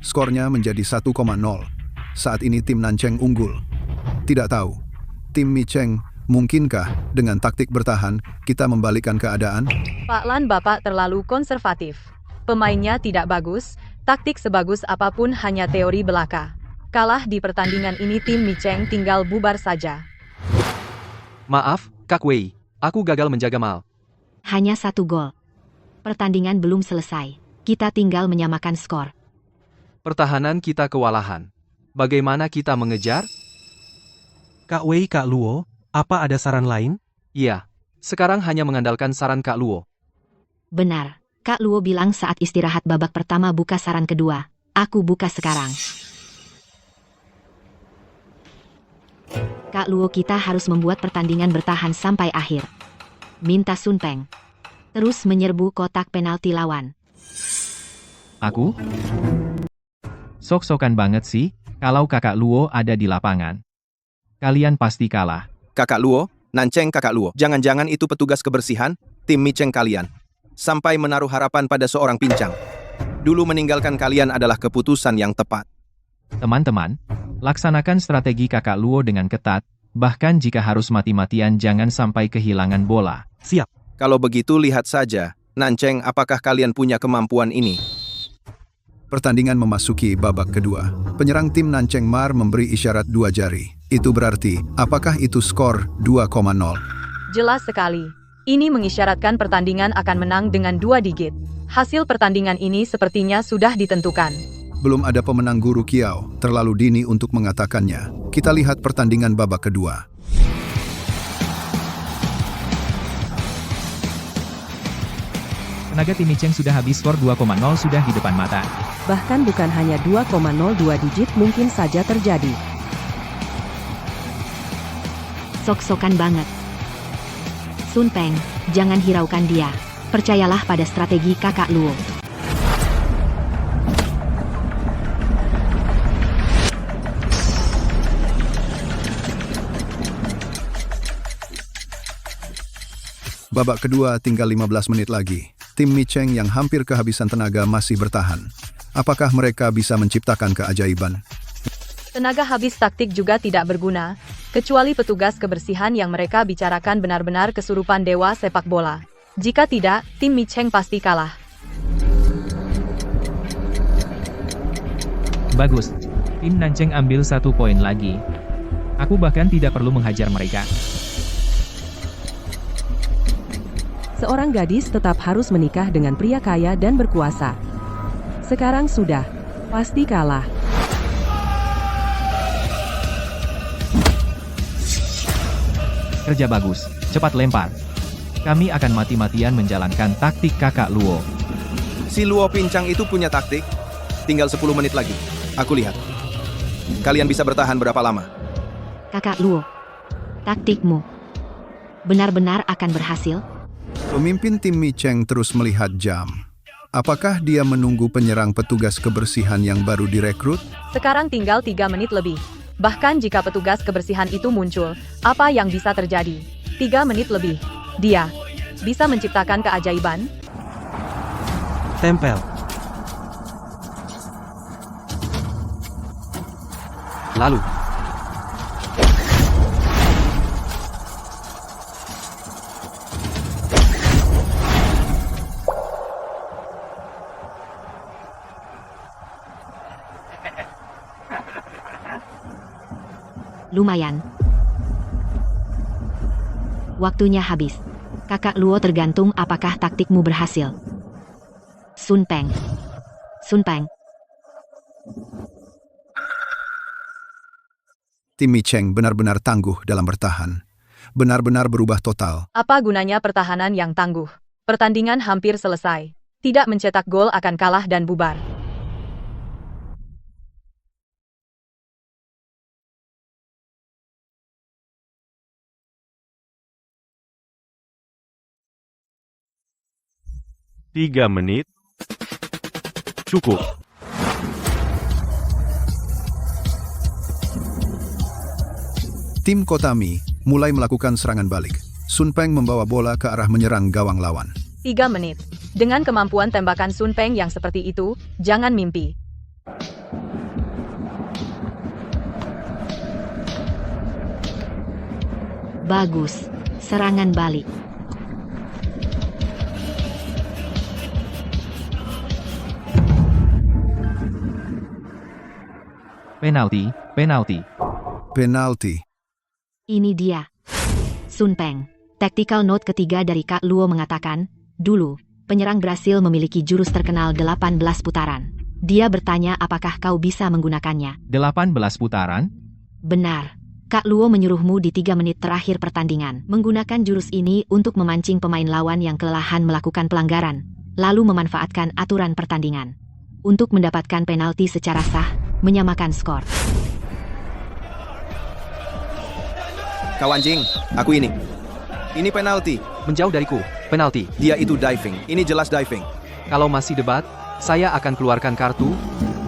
Skornya menjadi 1,0. Saat ini tim Nancheng unggul. Tidak tahu. Tim Micheng, mungkinkah dengan taktik bertahan kita membalikkan keadaan? Pak Lan, Bapak terlalu konservatif. Pemainnya tidak bagus, taktik sebagus apapun hanya teori belaka. Kalah di pertandingan ini, tim Micheng tinggal bubar saja. Maaf, Kak Wei. Aku gagal menjaga Mal. Hanya 1 gol. Pertandingan belum selesai. Kita tinggal menyamakan skor. Pertahanan kita kewalahan. Bagaimana kita mengejar? Kak Wei, Kak Luo, apa ada saran lain? Iya. Sekarang hanya mengandalkan saran Kak Luo. Benar. Kak Luo bilang saat istirahat babak pertama buka saran kedua. Aku buka sekarang. Kak Luo, kita harus membuat pertandingan bertahan sampai akhir. Minta Sun Peng. Terus menyerbu kotak penalti lawan. Aku? Sok-sokan banget sih, kalau kakak Luo ada di lapangan. Kalian pasti kalah. Kakak Luo, Nanceng kakak Luo. Jangan-jangan itu petugas kebersihan, tim Micheng kalian. Sampai menaruh harapan pada seorang pincang. Dulu meninggalkan kalian adalah keputusan yang tepat. Teman-teman, laksanakan strategi kakak Luo dengan ketat, bahkan jika harus mati-matian jangan sampai kehilangan bola. Siap. Kalau begitu lihat saja, Nanceng, apakah kalian punya kemampuan ini? Pertandingan memasuki babak kedua. Penyerang tim Nanceng Mar memberi isyarat 2 jari. Itu berarti, apakah itu skor 2,0? Jelas sekali. Ini mengisyaratkan pertandingan akan menang dengan 2 digit. Hasil pertandingan ini sepertinya sudah ditentukan. Belum ada pemenang Guru Kiao, terlalu dini untuk mengatakannya. Kita lihat pertandingan babak kedua. Tenaga tim Micheng sudah habis, skor 2,0 sudah di depan mata. Bahkan bukan hanya 2,02 digit mungkin saja terjadi. Sok-sokan banget. Sun Peng, jangan hiraukan dia. Percayalah pada strategi kakak Luo. Babak kedua tinggal 15 menit lagi. Tim Micheng yang hampir kehabisan tenaga masih bertahan. Apakah mereka bisa menciptakan keajaiban? Tenaga habis taktik juga tidak berguna, kecuali petugas kebersihan yang mereka bicarakan benar-benar kesurupan dewa sepak bola. Jika tidak, tim Micheng pasti kalah. Bagus. Tim Nanceng ambil 1 poin lagi. Aku bahkan tidak perlu menghajar mereka. Seorang gadis tetap harus menikah dengan pria kaya dan berkuasa. Sekarang sudah pasti kalah. Kerja bagus, cepat lempar. Kami akan mati-matian menjalankan taktik kakak Luo. Si Luo pincang itu punya taktik. Tinggal 10 menit lagi. Aku lihat. Kalian bisa bertahan berapa lama? Kakak Luo, taktikmu benar-benar akan berhasil? Pemimpin tim Micheng terus melihat jam. Apakah dia menunggu penyerang petugas kebersihan yang baru direkrut? Sekarang tinggal 3 menit lebih. Bahkan jika petugas kebersihan itu muncul, apa yang bisa terjadi? 3 menit lebih. Dia bisa menciptakan keajaiban? Tempel. Lalu, lumayan. Waktunya habis. Kakak Luo, tergantung apakah taktikmu berhasil. Sun Peng. Sun Peng. Tim Micheng benar-benar tangguh dalam bertahan. Benar-benar berubah total. Apa gunanya pertahanan yang tangguh? Pertandingan hampir selesai. Tidak mencetak gol akan kalah dan bubar. Tiga menit. Cukup. Tim Kotami mulai melakukan serangan balik. Sun Peng membawa bola ke arah menyerang gawang lawan. 3 menit. Dengan kemampuan tembakan Sun Peng yang seperti itu, jangan mimpi. Bagus. Serangan balik. Penalti, penalti. Penalti. Ini dia. Sun Peng. Tactical note ketiga dari Kak Luo mengatakan, dulu, penyerang Brasil memiliki jurus terkenal 18 putaran. Dia bertanya apakah kau bisa menggunakannya. 18 putaran? Benar. Kak Luo menyuruhmu di 3 menit terakhir pertandingan menggunakan jurus ini untuk memancing pemain lawan yang kelelahan melakukan pelanggaran, lalu memanfaatkan aturan pertandingan untuk mendapatkan penalti secara sah, menyamakan skor. Kau anjing, aku ini. Ini penalti. Menjauh dariku, penalti. Dia itu diving. Ini jelas diving. Kalau masih debat, saya akan keluarkan kartu.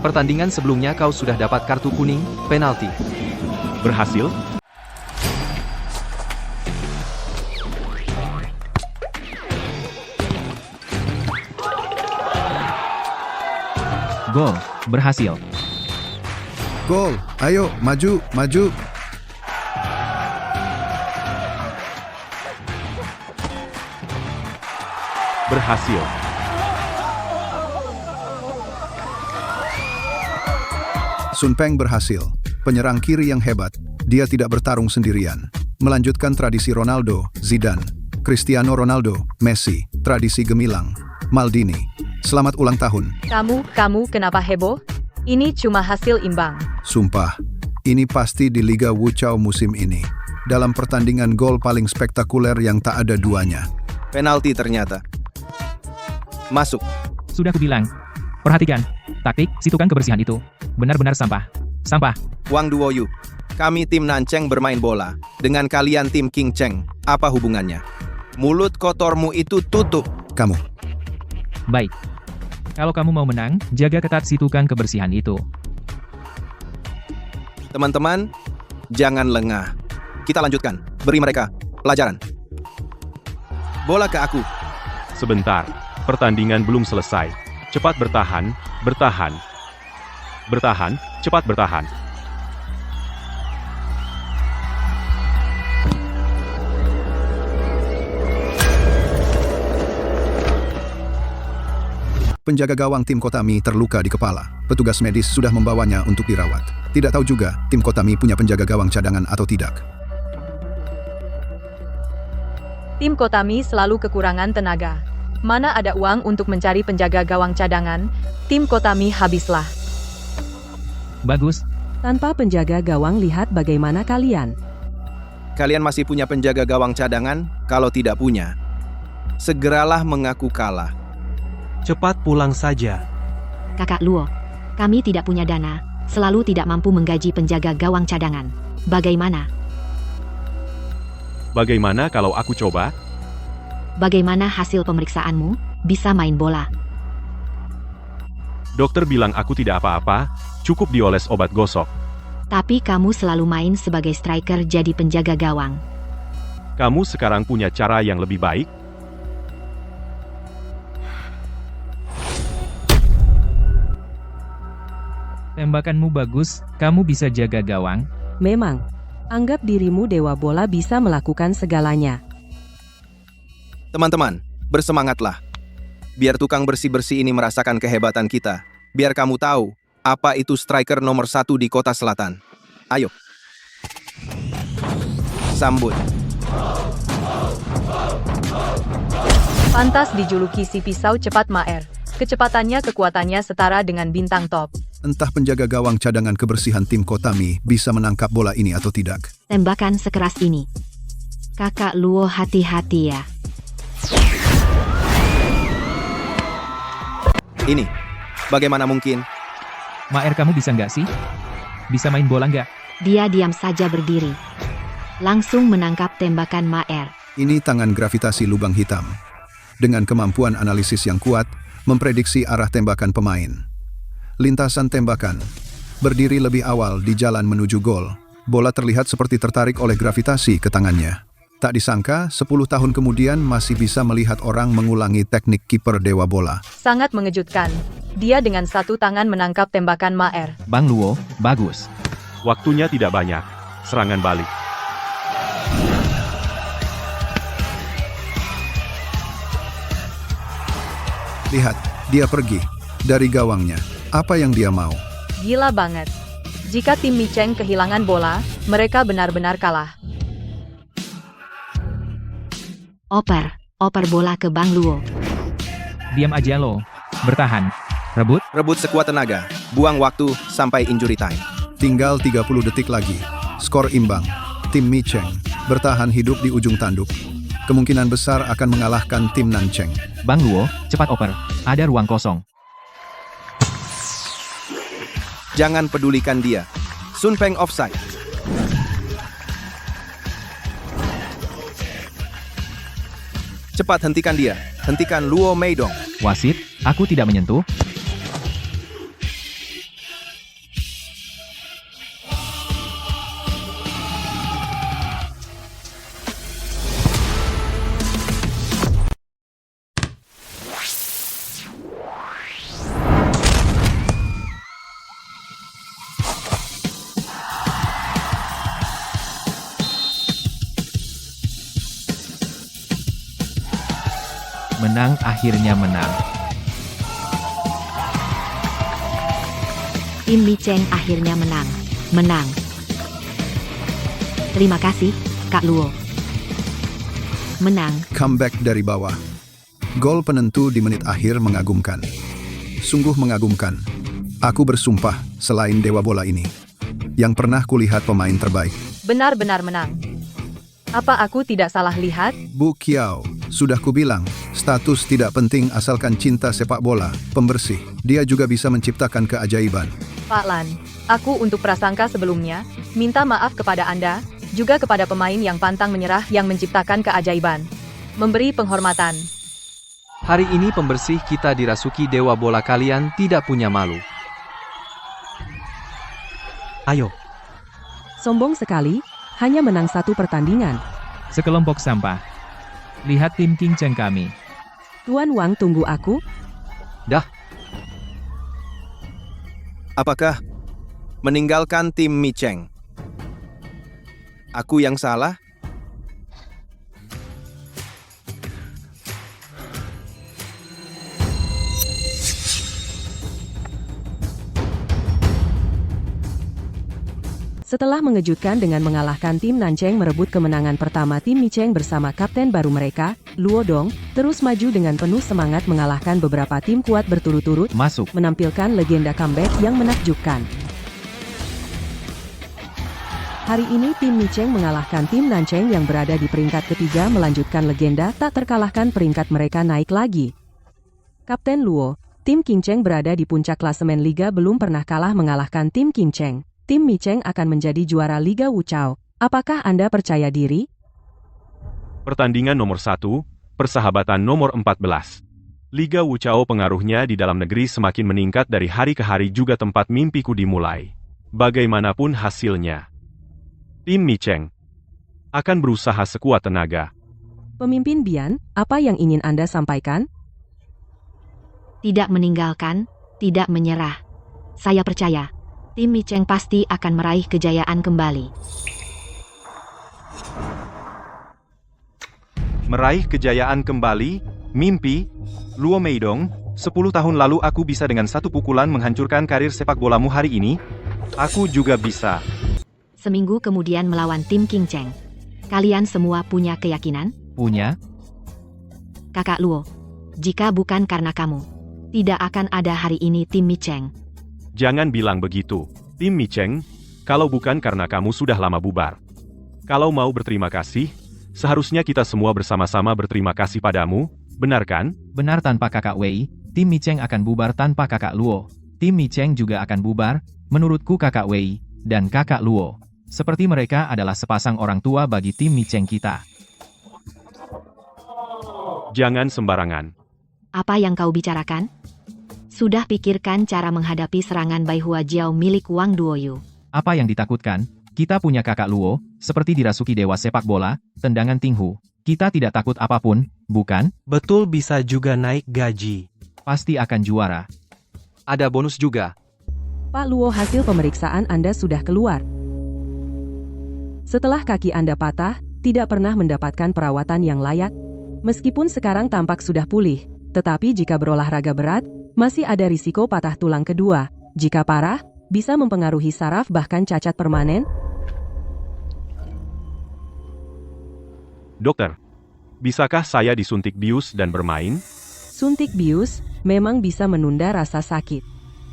Pertandingan sebelumnya kau sudah dapat kartu kuning, penalti. Berhasil? Gol, berhasil. Gol, ayo, maju, maju. Berhasil. Sun Peng berhasil. Penyerang kiri yang hebat. Dia tidak bertarung sendirian. Melanjutkan tradisi Ronaldo, Zidane, Cristiano Ronaldo, Messi, tradisi gemilang, Maldini. Selamat ulang tahun. Kamu kenapa heboh? Ini cuma hasil imbang. Sumpah, ini pasti di Liga Wuchao musim ini. Dalam pertandingan gol paling spektakuler yang tak ada duanya. Penalti ternyata. Masuk. Sudah kubilang. Perhatikan, taktik si tukang kebersihan itu. Benar-benar sampah. Sampah. Wang Duoyu. Kami tim Nancheng bermain bola. Dengan kalian tim King Cheng. Apa hubungannya? Mulut kotormu itu tutup. Kamu. Baik. Kalau kamu mau menang, jaga ketat si tukang kebersihan itu. Teman-teman, jangan lengah. Kita lanjutkan. Beri mereka pelajaran. Bola ke aku. Sebentar, pertandingan belum selesai. Cepat bertahan, bertahan. Bertahan, cepat bertahan. Penjaga gawang tim Kotami terluka di kepala. Petugas medis sudah membawanya untuk dirawat. Tidak tahu juga tim Kotami punya penjaga gawang cadangan atau tidak. Tim Kotami selalu kekurangan tenaga. Mana ada uang untuk mencari penjaga gawang cadangan, tim Kotami habislah. Bagus. Tanpa penjaga gawang, lihat bagaimana kalian. Kalian masih punya penjaga gawang cadangan? Kalau tidak punya, segeralah mengaku kalah. Cepat pulang saja. Kakak Luo, kami tidak punya dana, selalu tidak mampu menggaji penjaga gawang cadangan. Bagaimana? Bagaimana kalau aku coba? Bagaimana hasil pemeriksaanmu? Bisa main bola. Dokter bilang aku tidak apa-apa, cukup dioles obat gosok. Tapi kamu selalu main sebagai striker jadi penjaga gawang. Kamu sekarang punya cara yang lebih baik? Tembakanmu bagus, kamu bisa jaga gawang. Memang, anggap dirimu dewa bola bisa melakukan segalanya. Teman-teman, bersemangatlah. Biar tukang bersih-bersih ini merasakan kehebatan kita. Biar kamu tahu, apa itu striker nomor 1 di kota selatan. Ayo. Sambut. Pantas dijuluki si pisau cepat Maer. Kecepatannya kekuatannya setara dengan bintang top. Entah penjaga gawang cadangan kebersihan tim Kotami bisa menangkap bola ini atau tidak. Tembakan sekeras ini. Kakak Luo hati-hati ya. Ini, bagaimana mungkin? Maer, kamu bisa nggak sih? Bisa main bola nggak? Dia diam saja berdiri. Langsung menangkap tembakan Maer. Ini tangan gravitasi lubang hitam. Dengan kemampuan analisis yang kuat, memprediksi arah tembakan pemain. Lintasan tembakan. Berdiri lebih awal di jalan menuju gol. Bola terlihat seperti tertarik oleh gravitasi ke tangannya. Tak disangka, 10 tahun kemudian masih bisa melihat orang mengulangi teknik kiper dewa bola. Sangat mengejutkan. Dia dengan satu tangan menangkap tembakan Maer. Bang Luo, bagus. Waktunya tidak banyak. Serangan balik. Lihat, dia pergi. Dari gawangnya. Apa yang dia mau? Gila banget. Jika tim Micheng kehilangan bola, mereka benar-benar kalah. Oper bola ke Bang Luo. Diam aja lo. Bertahan. Rebut. Rebut sekuat tenaga. Buang waktu sampai injury time. Tinggal 30 detik lagi. Skor imbang. Tim Micheng bertahan hidup di ujung tanduk. Kemungkinan besar akan mengalahkan tim Nancheng. Bang Luo, cepat oper. Ada ruang kosong. Jangan pedulikan dia. Sun Peng offside. Cepat hentikan dia. Hentikan Luo Meidong. Wasit, aku tidak menyentuh. Menang akhirnya menang. Tim Mi Cheng akhirnya menang. Menang. Terima kasih, Kak Luo. Menang. Comeback dari bawah. Gol penentu di menit akhir mengagumkan. Sungguh mengagumkan. Aku bersumpah, selain Dewa Bola ini, yang pernah kulihat pemain terbaik. Benar-benar menang. Apa aku tidak salah lihat? Bu Kiao, sudah kubilang, status tidak penting asalkan cinta sepak bola, pembersih. Dia juga bisa menciptakan keajaiban. Pak Lan, aku untuk prasangka sebelumnya, minta maaf kepada Anda, juga kepada pemain yang pantang menyerah yang menciptakan keajaiban. Memberi penghormatan. Hari ini pembersih kita dirasuki Dewa Bola, kalian tidak punya malu. Ayo, Sombong sekali, hanya menang 1 pertandingan. Sekelompok sampah. Lihat tim King Cheng kami. Tuan Wang tunggu aku. Dah, Apakah meninggalkan tim Mi Cheng? Aku yang salah? Setelah mengejutkan dengan mengalahkan tim Nancheng merebut kemenangan pertama, tim Mi Cheng bersama kapten baru mereka, Luo Dong, terus maju dengan penuh semangat mengalahkan beberapa tim kuat berturut-turut, Masuk. menampilkan legenda comeback yang menakjubkan. Hari ini tim Mi Cheng mengalahkan tim Nancheng yang berada di peringkat ketiga, melanjutkan legenda tak terkalahkan, peringkat mereka naik lagi. Kapten Luo, tim King Cheng berada di puncak klasemen liga, belum pernah kalah mengalahkan tim King Cheng. Tim Mi Cheng akan menjadi juara Liga Wuchao. Apakah Anda percaya diri? Pertandingan nomor 1, persahabatan nomor 14. Liga Wuchao pengaruhnya di dalam negeri semakin meningkat dari hari ke hari, juga tempat mimpiku dimulai. Bagaimanapun hasilnya, tim Mi Cheng akan berusaha sekuat tenaga. Pemimpin Bian, apa yang ingin Anda sampaikan? Tidak meninggalkan, tidak menyerah. Saya percaya, tim Mi Cheng pasti akan meraih kejayaan kembali. Meraih kejayaan kembali? Mimpi? Luo Meidong, 10 tahun lalu aku bisa dengan 1 pukulan menghancurkan karir sepak bolamu. Hari ini, aku juga bisa. Seminggu kemudian melawan tim King Cheng. Kalian semua punya keyakinan? Punya? Kakak Luo, jika bukan karena kamu, tidak akan ada hari ini tim Mi Cheng. Jangan bilang begitu, tim Mi Cheng, kalau bukan karena kamu sudah lama bubar. Kalau mau berterima kasih, seharusnya kita semua bersama-sama berterima kasih padamu, benar kan? Benar, tanpa kakak Wei, tim Mi Cheng akan bubar. Tanpa kakak Luo, tim Mi Cheng juga akan bubar. Menurutku kakak Wei dan kakak Luo, seperti mereka adalah sepasang orang tua bagi tim Mi Cheng kita. Jangan sembarangan. Apa yang kau bicarakan? Sudah pikirkan cara menghadapi serangan Bai Hua Jiao milik Wang Duoyu? Apa yang ditakutkan? Kita punya kakak Luo, seperti dirasuki dewa sepak bola, tendangan Tinghu. Kita tidak takut apapun, bukan? betul, bisa juga naik gaji. Pasti akan juara. ada bonus juga. Pak Luo, hasil pemeriksaan Anda sudah keluar. Setelah kaki Anda patah, tidak pernah mendapatkan perawatan yang layak. Meskipun sekarang tampak sudah pulih, tetapi jika berolahraga berat, masih ada risiko patah tulang kedua. Jika parah, bisa mempengaruhi saraf bahkan cacat permanen. Dokter, bisakah saya disuntik bius dan bermain? Suntik bius memang bisa menunda rasa sakit,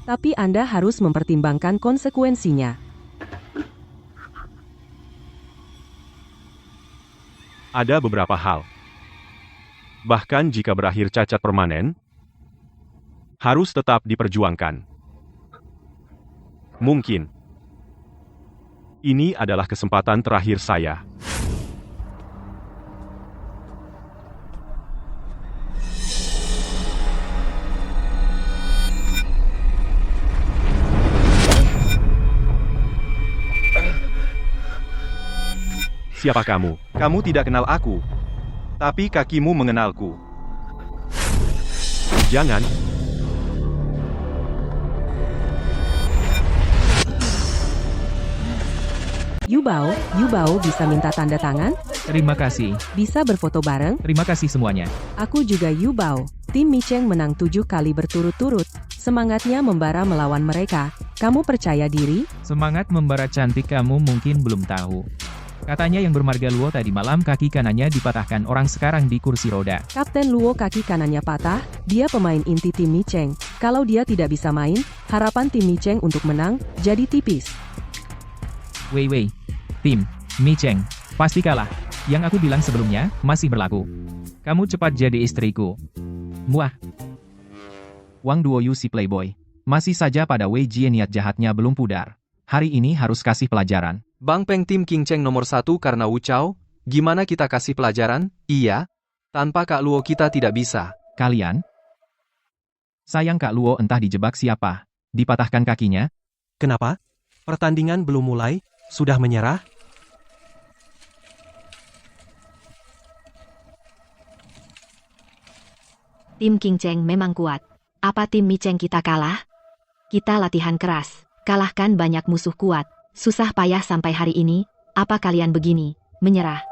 tapi Anda harus mempertimbangkan konsekuensinya. Ada beberapa hal. Bahkan jika berakhir cacat permanen, harus tetap diperjuangkan. Mungkin ini adalah kesempatan terakhir saya. Siapa kamu? Kamu tidak kenal aku. Tapi kakimu mengenalku. Jangan. Yubao bisa minta tanda tangan? Terima kasih. Bisa berfoto bareng? Terima kasih semuanya. Aku juga Yubao. Tim Micheng menang 7 kali berturut-turut. Semangatnya membara melawan mereka. Kamu percaya diri? Semangat membara cantik kamu mungkin belum tahu. Katanya yang bermarga Luo tadi malam kaki kanannya dipatahkan orang sekarang di kursi roda. Kapten Luo kaki kanannya patah, dia pemain inti tim Micheng. Kalau dia tidak bisa main, harapan tim Micheng untuk menang jadi tipis. Wei, tim Micheng pasti kalah. Yang aku bilang sebelumnya masih berlaku. Kamu cepat jadi istriku. Muah. Wang Duoyu si playboy. Masih saja pada Wei Jie niat jahatnya belum pudar. Hari ini harus kasih pelajaran. Bang Peng tim King Cheng nomor 1 karena Wu Chao, gimana kita kasih pelajaran? Iya. Tanpa Kak Luo kita tidak bisa. Kalian? Sayang Kak Luo entah dijebak siapa. Dipatahkan kakinya. Kenapa? Pertandingan belum mulai, sudah menyerah? Tim King Cheng memang kuat. Apa tim Micheng kita kalah? Kita latihan keras, kalahkan banyak musuh kuat. Susah payah sampai hari ini, apa kalian begini, menyerah?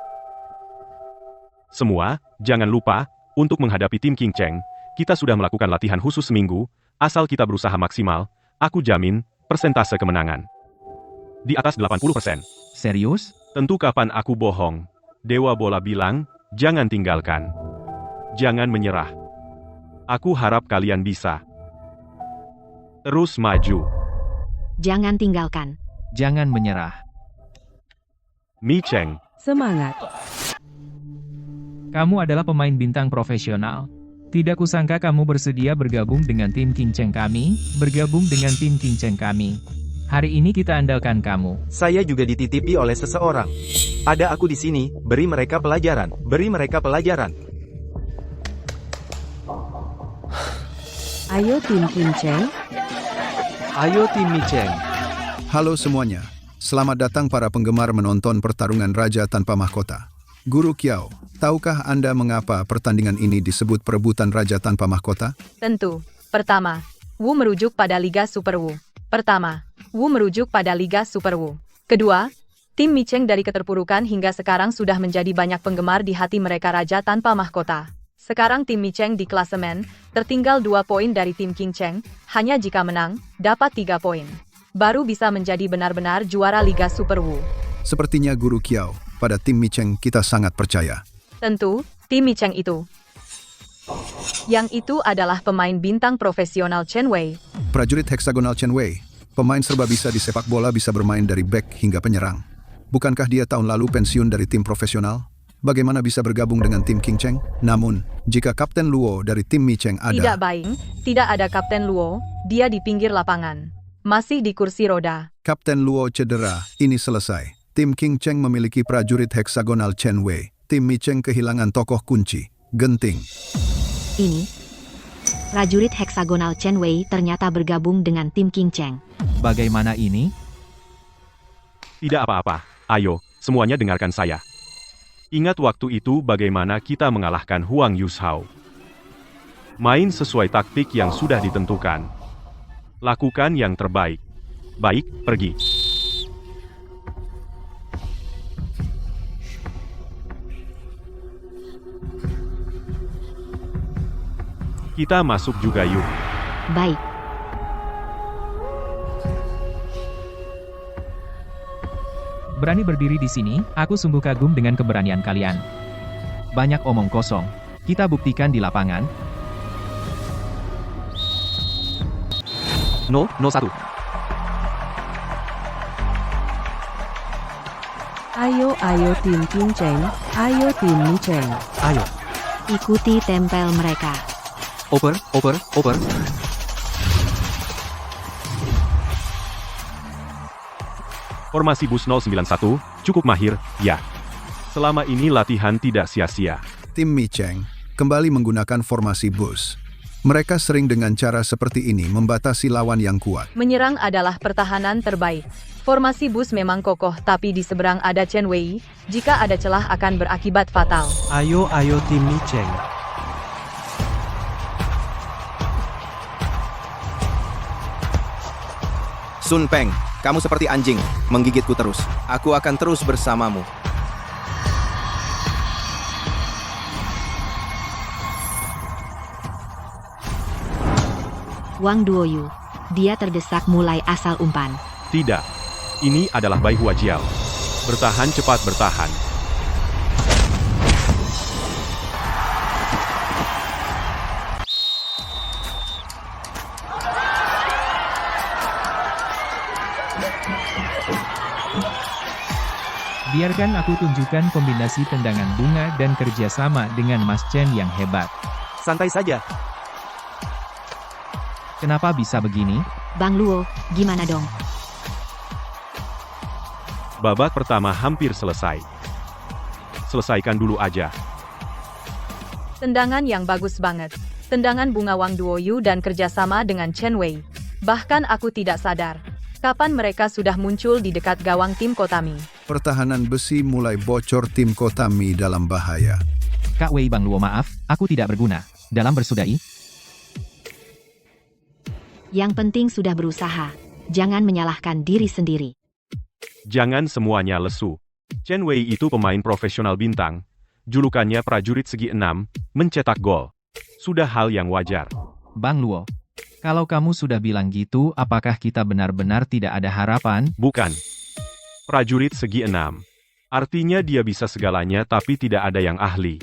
Semua, jangan lupa, untuk menghadapi tim King Cheng, kita sudah melakukan latihan khusus seminggu, asal kita berusaha maksimal, aku jamin, persentase kemenangan di atas 80%. Serius? Tentu kapan aku bohong. Dewa Bola bilang, jangan tinggalkan. Jangan menyerah. Aku harap kalian bisa. Terus maju. Jangan tinggalkan. Jangan menyerah. Micheng. Semangat. Kamu adalah pemain bintang profesional. Tidak kusangka kamu bersedia bergabung dengan tim King Cheng kami, bergabung dengan tim King Cheng kami. Hari ini kita andalkan kamu. Saya juga dititipi oleh seseorang. Ada aku di sini, beri mereka pelajaran. Beri mereka pelajaran. Ayo tim King Cheng. Ayo tim Micheng. Halo semuanya. Selamat datang para penggemar menonton pertarungan Raja Tanpa Mahkota. Guru Kiao, tahukah Anda mengapa pertandingan ini disebut perebutan Raja Tanpa Mahkota? Tentu. Pertama, Wu merujuk pada Liga Super Wu. Kedua, tim Micheng dari keterpurukan hingga sekarang sudah menjadi banyak penggemar di hati mereka Raja Tanpa Mahkota. Sekarang tim Micheng di klasemen, tertinggal 2 poin dari tim King Cheng, hanya jika menang, dapat 3 poin. Baru bisa menjadi benar-benar juara Liga Super Wu. Sepertinya Guru Kiao, pada tim Micheng kita sangat percaya. Tentu, tim Micheng itu. Yang itu adalah pemain bintang profesional Chen Wei. Prajurit heksagonal Chen Wei, pemain serba bisa di sepak bola, bisa bermain dari bek hingga penyerang. Bukankah dia tahun lalu pensiun dari tim profesional? Bagaimana bisa bergabung dengan tim King Cheng? Namun, jika Kapten Luo dari tim Micheng ada... Tidak baik, tidak ada Kapten Luo, dia di pinggir lapangan. Masih di kursi roda. Kapten Luo cedera, ini selesai. Tim King Cheng memiliki prajurit heksagonal Chen Wei. Tim Micheng kehilangan tokoh kunci, Genting. Ini, prajurit heksagonal Chen Wei ternyata bergabung dengan tim King Cheng. Bagaimana ini? Tidak apa-apa. Ayo, semuanya dengarkan saya. Ingat waktu itu bagaimana kita mengalahkan Huang Yushao. Main sesuai taktik yang sudah ditentukan. Lakukan yang terbaik. Baik, pergi. Kita masuk juga yuk. Baik. Berani berdiri di sini, aku sungguh kagum dengan keberanian kalian. Banyak omong kosong. Kita buktikan di lapangan. 0-1. Ayo tim King Cheng. Ayo tim Micheng. Ayo. Ikuti tempel mereka. Oper. Formasi Bus 091, cukup mahir, ya. Selama ini latihan tidak sia-sia. Tim Micheng kembali menggunakan formasi bus. Mereka sering dengan cara seperti ini membatasi lawan yang kuat. Menyerang adalah pertahanan terbaik. Formasi bus memang kokoh, tapi di seberang ada Chen Wei. Jika ada celah akan berakibat fatal. Ayo tim Mi Cheng. Sun Peng, kamu seperti anjing, menggigitku terus. Aku akan terus bersamamu. Wang Duoyu. Dia terdesak mulai asal umpan. Tidak. Ini adalah Bai Huajiao. Bertahan cepat bertahan. Biarkan aku tunjukkan kombinasi tendangan bunga dan kerjasama dengan Mas Chen yang hebat. Santai saja. Kenapa bisa begini? Bang Luo, gimana dong? Babak pertama hampir selesai. Selesaikan dulu aja. Tendangan yang bagus banget. Tendangan bunga Wang Duoyu dan kerjasama dengan Chen Wei. Bahkan aku tidak sadar. Kapan mereka sudah muncul di dekat gawang tim Kotami. Pertahanan besi mulai bocor, tim Kotami dalam bahaya. Kak Wei, Bang Luo, maaf, aku tidak berguna dalam bersudai. Yang penting sudah berusaha. Jangan menyalahkan diri sendiri. Jangan semuanya lesu. Chen Wei itu pemain profesional bintang. Julukannya prajurit segi 6, mencetak gol. Sudah hal yang wajar. Bang Luo, kalau kamu sudah bilang gitu, apakah kita benar-benar tidak ada harapan? Bukan. Prajurit segi 6. Artinya dia bisa segalanya tapi tidak ada yang ahli.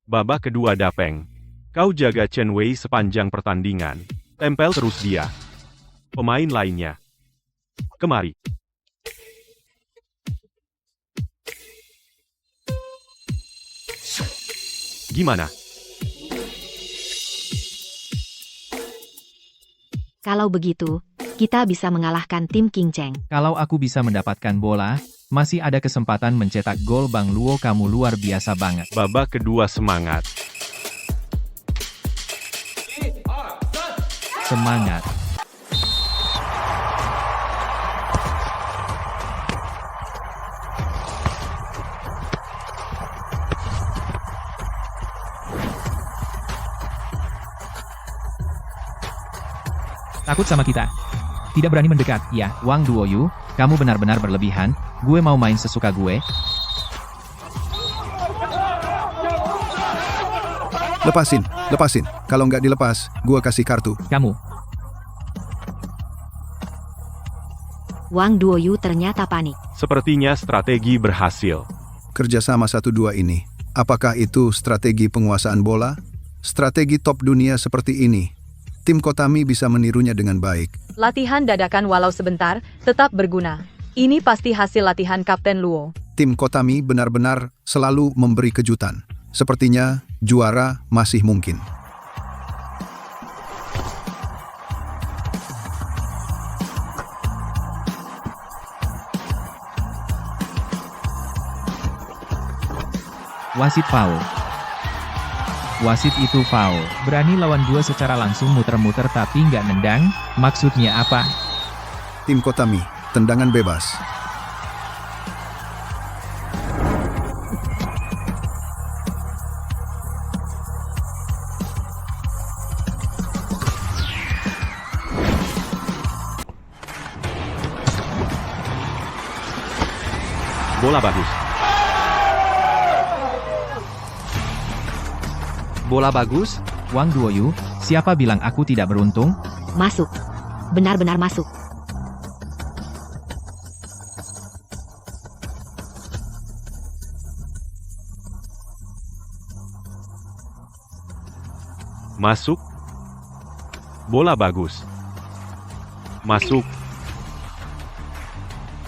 Babak kedua Dapeng. Kau jaga Chen Wei sepanjang pertandingan. Tempel terus dia. Pemain lainnya. Kemari. Gimana? Kalau begitu, kita bisa mengalahkan tim King Cheng. Kalau aku bisa mendapatkan bola, masih ada kesempatan mencetak gol. Bang Luo, kamu luar biasa banget. Babak kedua semangat. Semangat. Takut sama kita? Tidak berani mendekat, ya, Wang Duoyu, kamu benar-benar berlebihan, gue mau main sesuka gue. Lepasin. Kalau nggak dilepas, gue kasih kartu. Kamu. Wang Duoyu ternyata panik. Sepertinya strategi berhasil. Kerjasama 1-2 ini. Apakah itu strategi penguasaan bola? Strategi top dunia seperti ini. Tim Kotami bisa menirunya dengan baik. Latihan dadakan walau sebentar, tetap berguna. Ini pasti hasil latihan Kapten Luo. Tim Kotami benar-benar selalu memberi kejutan. Sepertinya juara masih mungkin. Wasit foul. Wasit itu foul. Berani lawan gue secara langsung muter-muter tapi nggak nendang, maksudnya apa? Tim Kotami, tendangan bebas. Bola bagus. Bola bagus? Wang Duoyu, siapa bilang aku tidak beruntung? Masuk. Benar-benar masuk. Masuk. Bola bagus. Masuk.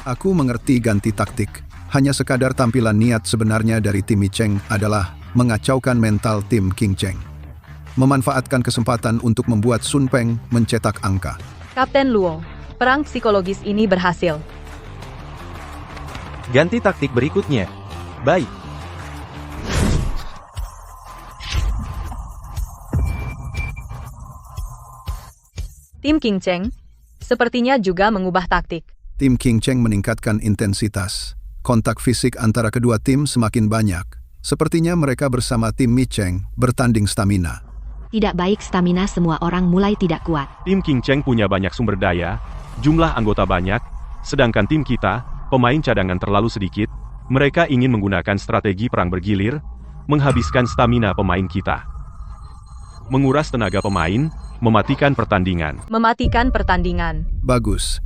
Aku mengerti ganti taktik. Hanya sekadar tampilan niat sebenarnya dari tim Mi Cheng adalah mengacaukan mental tim King Cheng. Memanfaatkan kesempatan untuk membuat Sun Peng mencetak angka. Kapten Luo, perang psikologis ini berhasil. Ganti taktik berikutnya. Baik. Tim King Cheng sepertinya juga mengubah taktik. Tim King Cheng meningkatkan intensitas. Kontak fisik antara kedua tim semakin banyak. Sepertinya mereka bersama tim Mi Cheng bertanding stamina. Tidak baik, stamina semua orang mulai tidak kuat. Tim King Cheng punya banyak sumber daya, jumlah anggota banyak, sedangkan tim kita, pemain cadangan terlalu sedikit. Mereka ingin menggunakan strategi perang bergilir, menghabiskan stamina pemain kita. Menguras tenaga pemain, mematikan pertandingan. Mematikan pertandingan. Bagus.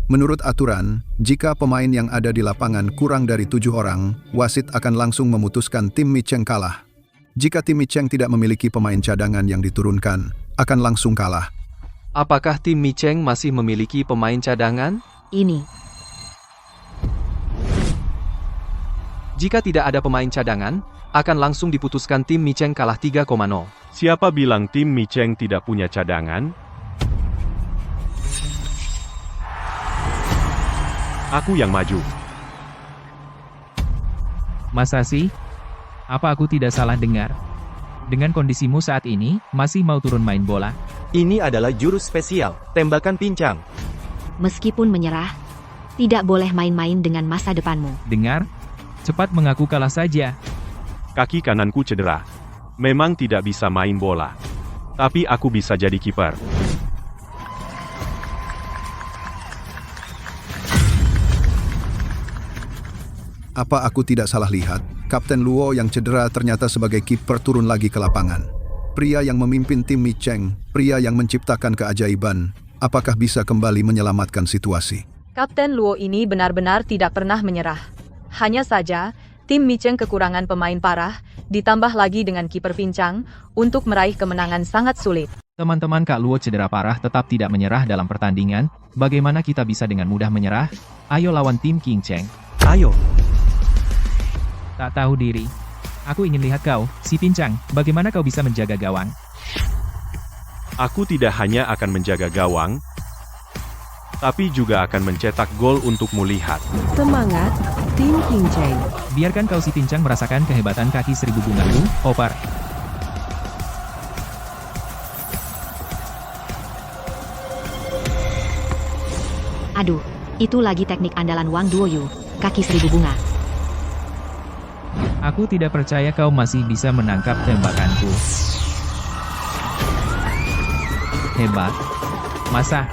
Menurut aturan, jika pemain yang ada di lapangan kurang dari 7 orang, wasit akan langsung memutuskan tim Mi Cheng kalah. Jika tim Mi Cheng tidak memiliki pemain cadangan yang diturunkan, akan langsung kalah. Apakah tim Mi Cheng masih memiliki pemain cadangan? Ini. Jika tidak ada pemain cadangan, akan langsung diputuskan tim Mi Cheng kalah 3,0. Siapa bilang tim Mi Cheng tidak punya cadangan? Aku yang maju. Masa sih? Apa aku tidak salah dengar? Dengan kondisimu saat ini, masih mau turun main bola? Ini adalah jurus spesial, tembakan pincang. Meskipun menyerah, tidak boleh main-main dengan masa depanmu. Dengar? Cepat mengaku kalah saja. Kaki kananku cedera. Memang tidak bisa main bola. Tapi aku bisa jadi kiper. Apa aku tidak salah lihat? Kapten Luo yang cedera ternyata sebagai kiper turun lagi ke lapangan. Pria yang memimpin tim Mi Cheng, pria yang menciptakan keajaiban, apakah bisa kembali menyelamatkan situasi? Kapten Luo ini benar-benar tidak pernah menyerah. Hanya saja, tim Mi Cheng kekurangan pemain parah, ditambah lagi dengan kiper pincang, untuk meraih kemenangan sangat sulit. Teman-teman Kak Luo cedera parah tetap tidak menyerah dalam pertandingan. Bagaimana kita bisa dengan mudah menyerah? Ayo lawan tim King Cheng. Ayo. Tak tahu diri. Aku ingin lihat kau, si pincang, bagaimana kau bisa menjaga gawang? Aku tidak hanya akan menjaga gawang, tapi juga akan mencetak gol untukmu lihat. Semangat, tim King Cheng. Biarkan kau si pincang merasakan kehebatan kaki 1000 bungaku, Oper. Aduh, itu lagi teknik andalan Wang Duoyu, kaki 1000 bunga. Aku tidak percaya kau masih bisa menangkap tembakanku. Hebat. Masa?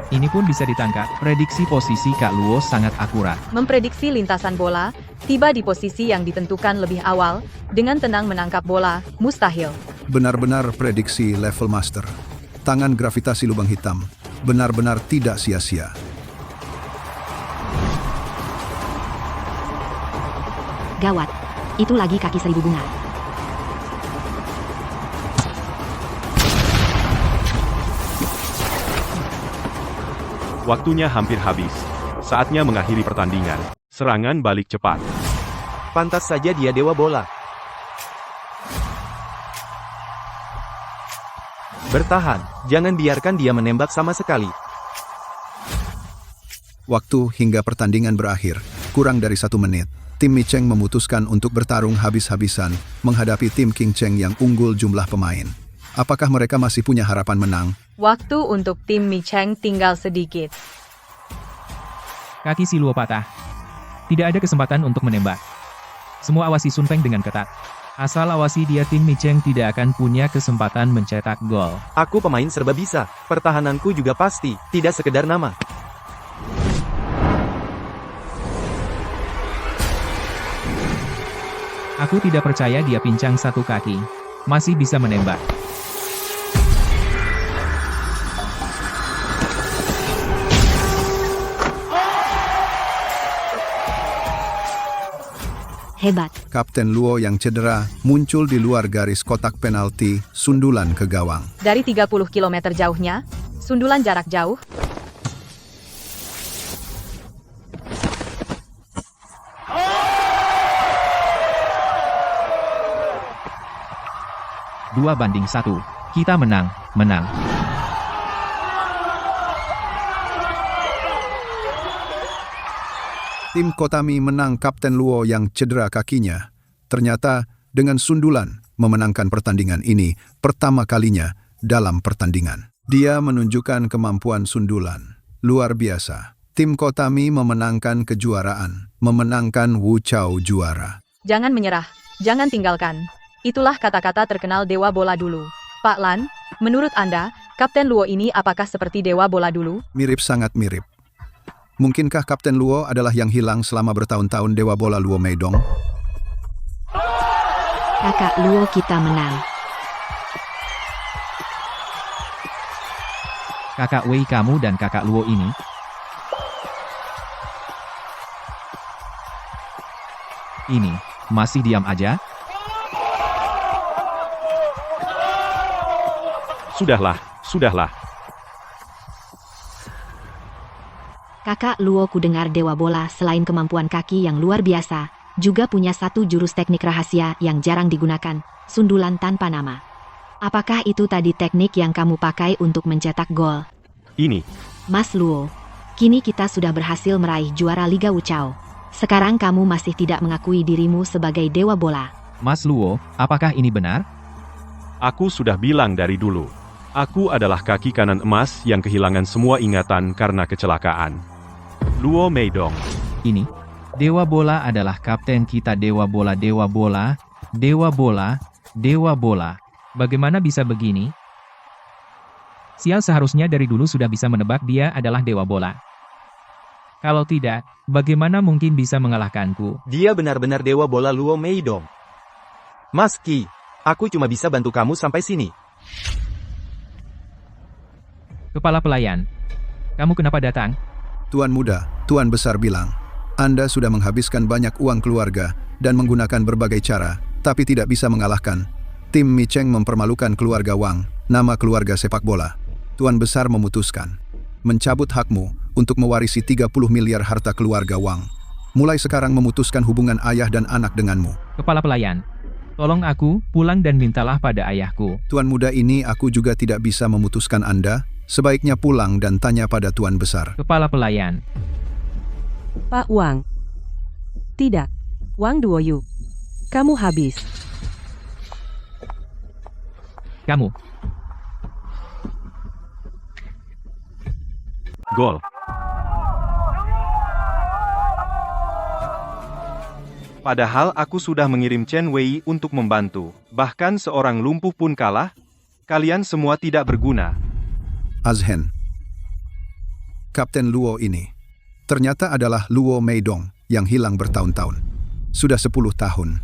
Ini pun bisa ditangkap. Prediksi posisi Kak Luo sangat akurat. Memprediksi lintasan bola, tiba di posisi yang ditentukan lebih awal, dengan tenang menangkap bola, mustahil. Benar-benar prediksi level master. Tangan gravitasi lubang hitam, benar-benar tidak sia-sia. Gawat. Itu lagi kaki 1000 bunga. Waktunya hampir habis. Saatnya mengakhiri pertandingan. Serangan balik cepat. Pantas saja dia dewa bola. Bertahan, jangan biarkan dia menembak sama sekali. Waktu hingga pertandingan berakhir, kurang dari 1 menit. Tim Mi Cheng memutuskan untuk bertarung habis-habisan menghadapi tim King Cheng yang unggul jumlah pemain. Apakah mereka masih punya harapan menang? Waktu untuk tim Mi Cheng tinggal sedikit. Kaki si Luo patah. Tidak ada kesempatan untuk menembak. Semua awasi Sun Peng dengan ketat. Asal awasi dia, tim Mi Cheng tidak akan punya kesempatan mencetak gol. Aku pemain serba bisa, pertahananku juga pasti, tidak sekedar nama. Aku tidak percaya dia pincang satu kaki. Masih bisa menembak. Hebat. Kapten Luo yang cedera muncul di luar garis kotak penalti, sundulan ke gawang. Dari 30 km jauhnya, sundulan jarak jauh. Dua banding 1. Kita menang. Tim Kotami menang. Kapten Luo yang cedera kakinya ternyata dengan sundulan memenangkan pertandingan ini pertama kalinya dalam pertandingan. Dia menunjukkan kemampuan sundulan. Luar biasa. Tim Kotami memenangkan kejuaraan, memenangkan Wu Chao juara. Jangan menyerah, jangan tinggalkan. Itulah kata-kata terkenal Dewa Bola dulu. Pak Lan, menurut Anda, Kapten Luo ini apakah seperti Dewa Bola dulu? Mirip, sangat mirip. Mungkinkah Kapten Luo adalah yang hilang selama bertahun-tahun Dewa Bola Luo Meidong? Kakak Luo kita menang. Kakak Wei kamu dan kakak Luo ini. Ini, masih diam aja? Sudahlah, sudahlah. Kakak Luo ku dengar Dewa Bola selain kemampuan kaki yang luar biasa, juga punya satu jurus teknik rahasia yang jarang digunakan, sundulan tanpa nama. Apakah itu tadi teknik yang kamu pakai untuk mencetak gol? Ini, Mas Luo, kini kita sudah berhasil meraih juara Liga Wu Chao. Sekarang kamu masih tidak mengakui dirimu sebagai Dewa Bola. Mas Luo, apakah ini benar? aku sudah bilang dari dulu. Aku adalah kaki kanan emas yang kehilangan semua ingatan karena kecelakaan. Luo Meidong. Ini, Dewa Bola adalah kapten kita. Dewa Bola, Dewa Bola, Dewa Bola, Dewa Bola. Bagaimana bisa begini? Sial, seharusnya dari dulu sudah bisa menebak dia adalah Dewa Bola. Kalau tidak, bagaimana mungkin bisa mengalahkanku? Dia benar-benar Dewa Bola Luo Meidong. Mas Qi, aku cuma bisa bantu kamu sampai sini. Kepala pelayan, kamu kenapa datang? Tuan Muda, Tuan Besar bilang, Anda sudah menghabiskan banyak uang keluarga dan menggunakan berbagai cara, tapi tidak bisa mengalahkan. Tim Mi Cheng mempermalukan keluarga Wang, nama keluarga sepak bola. Tuan Besar memutuskan mencabut hakmu untuk mewarisi 30 miliar harta keluarga Wang. Mulai sekarang memutuskan hubungan ayah dan anak denganmu. Kepala pelayan, tolong aku pulang dan mintalah pada ayahku. Tuan Muda, ini aku juga tidak bisa memutuskan Anda. Sebaiknya pulang dan tanya pada Tuan Besar. Kepala pelayan, Pak Wang. Tidak. Wang Duoyu. Kamu habis. kamu. Gol. Padahal aku sudah mengirim Chen Wei untuk membantu. Bahkan seorang lumpuh pun kalah. Kalian semua tidak berguna. Azhen. Kapten Luo ini ternyata adalah Luo Meidong yang hilang bertahun-tahun. Sudah 10 tahun.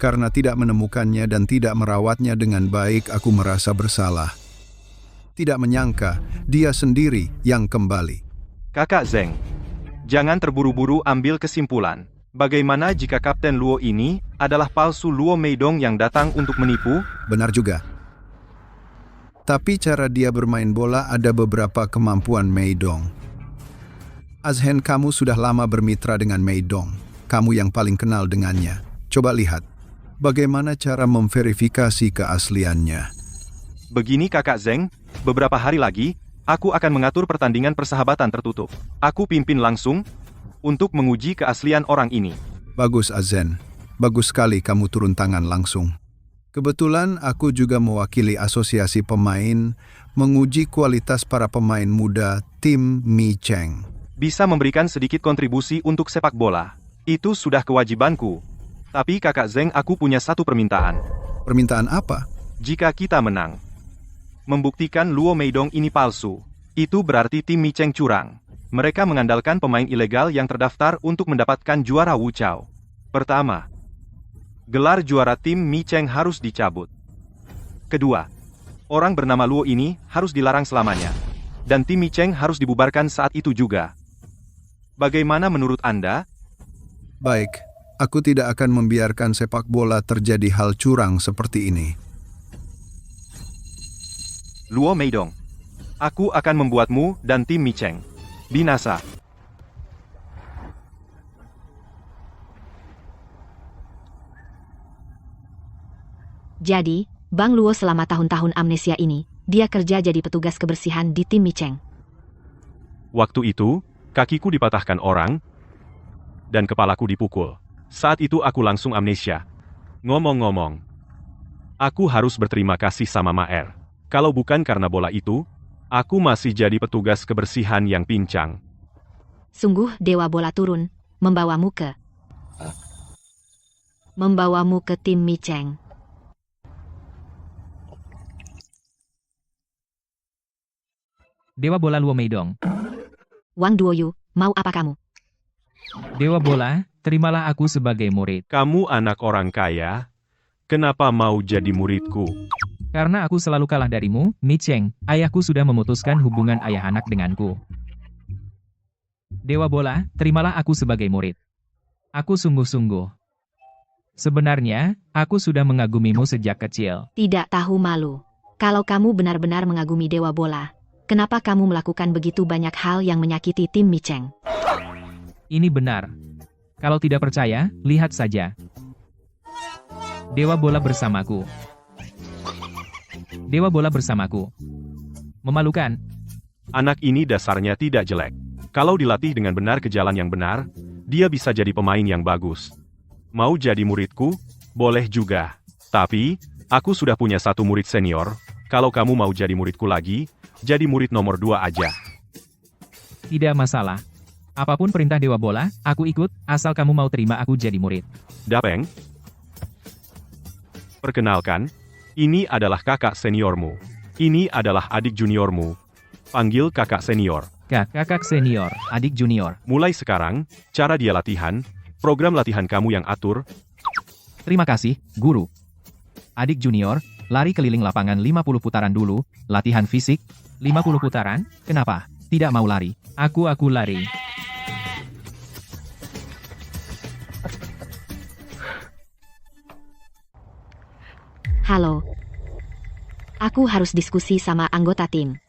Karena tidak menemukannya dan tidak merawatnya dengan baik, aku merasa bersalah. Tidak menyangka dia sendiri yang kembali. Kakak Zeng, jangan terburu-buru ambil kesimpulan. Bagaimana jika Kapten Luo ini adalah palsu Luo Meidong yang datang untuk menipu? Benar juga. Tapi cara dia bermain bola ada beberapa kemampuan Meidong. Azhen, kamu sudah lama bermitra dengan Meidong. Kamu yang paling kenal dengannya. Coba lihat, bagaimana cara memverifikasi keasliannya. Begini Kakak Zeng, beberapa hari lagi, aku akan mengatur pertandingan persahabatan tertutup. Aku pimpin langsung untuk menguji keaslian orang ini. Bagus Azhen, bagus sekali kamu turun tangan langsung. Kebetulan aku juga mewakili asosiasi pemain menguji kualitas para pemain muda tim Mi Cheng. Bisa memberikan sedikit kontribusi untuk sepak bola. Itu sudah kewajibanku. Tapi Kakak Zeng, aku punya satu permintaan. Permintaan apa? Jika kita menang, membuktikan Luo Meidong ini palsu, itu berarti tim Mi Cheng curang. Mereka mengandalkan pemain ilegal yang terdaftar untuk mendapatkan juara Wu Chao. Pertama, gelar juara tim Mi Cheng harus dicabut. Kedua, orang bernama Luo ini harus dilarang selamanya. Dan tim Mi Cheng harus dibubarkan saat itu juga. Bagaimana menurut Anda? Baik, aku tidak akan membiarkan sepak bola terjadi hal curang seperti ini. Luo Meidong, aku akan membuatmu dan tim Mi Cheng binasa. Jadi, Bang Luo selama tahun-tahun amnesia ini, dia kerja jadi petugas kebersihan di tim Mi Cheng. Waktu itu, kakiku dipatahkan orang, dan kepalaku dipukul. Saat itu aku langsung amnesia. Ngomong-ngomong, aku harus berterima kasih sama Maer. Kalau bukan karena bola itu, aku masih jadi petugas kebersihan yang pincang. Sungguh Dewa Bola turun, membawamu ke tim Mi Cheng. Dewa Bola Luo Meidong. Wang Duoyu, mau apa kamu? Dewa Bola, terimalah aku sebagai murid. Kamu anak orang kaya, kenapa mau jadi muridku? Karena aku selalu kalah darimu, Mi Cheng, ayahku sudah memutuskan hubungan ayah anak denganku. Dewa Bola, terimalah aku sebagai murid. Aku sungguh-sungguh. Sebenarnya, aku sudah mengagumimu sejak kecil. Tidak tahu malu. Kalau kamu benar-benar mengagumi Dewa Bola, kenapa kamu melakukan begitu banyak hal yang menyakiti tim Mi Cheng? Ini benar. Kalau tidak percaya, lihat saja. Dewa Bola bersamaku. Dewa Bola bersamaku. Memalukan. Anak ini dasarnya tidak jelek. Kalau dilatih dengan benar ke jalan yang benar, dia bisa jadi pemain yang bagus. Mau jadi muridku? Boleh juga. Tapi, aku sudah punya satu murid senior. Kalau kamu mau jadi muridku lagi, jadi murid nomor 2 aja. Tidak masalah. Apapun perintah Dewa Bola, aku ikut, asal kamu mau terima aku jadi murid. Dapeng? Perkenalkan, ini adalah kakak seniormu. Ini adalah adik juniormu. Panggil kakak senior. Kakak senior, adik junior. Mulai sekarang, cara dia latihan, program latihan kamu yang atur. Terima kasih, guru. Adik junior, lari keliling lapangan 50 putaran dulu, latihan fisik, 50 putaran, kenapa? Tidak mau lari. Aku lari. Halo. Aku harus diskusi sama anggota tim.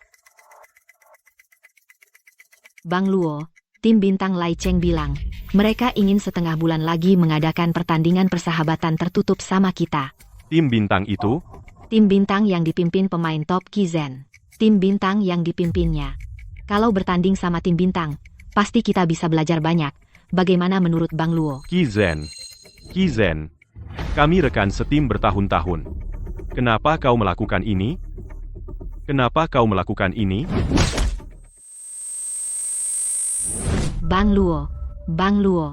Bang Luo, tim bintang Lai Cheng bilang, mereka ingin setengah bulan lagi mengadakan pertandingan persahabatan tertutup sama kita. Tim bintang itu? Tim bintang yang dipimpin pemain top Qi Zhen. Tim bintang yang dipimpinnya. Kalau bertanding sama tim bintang, pasti kita bisa belajar banyak. Bagaimana menurut Bang Luo? Qi Zhen. Kami rekan setim bertahun-tahun. Kenapa kau melakukan ini? Kenapa kau melakukan ini? Bang Luo.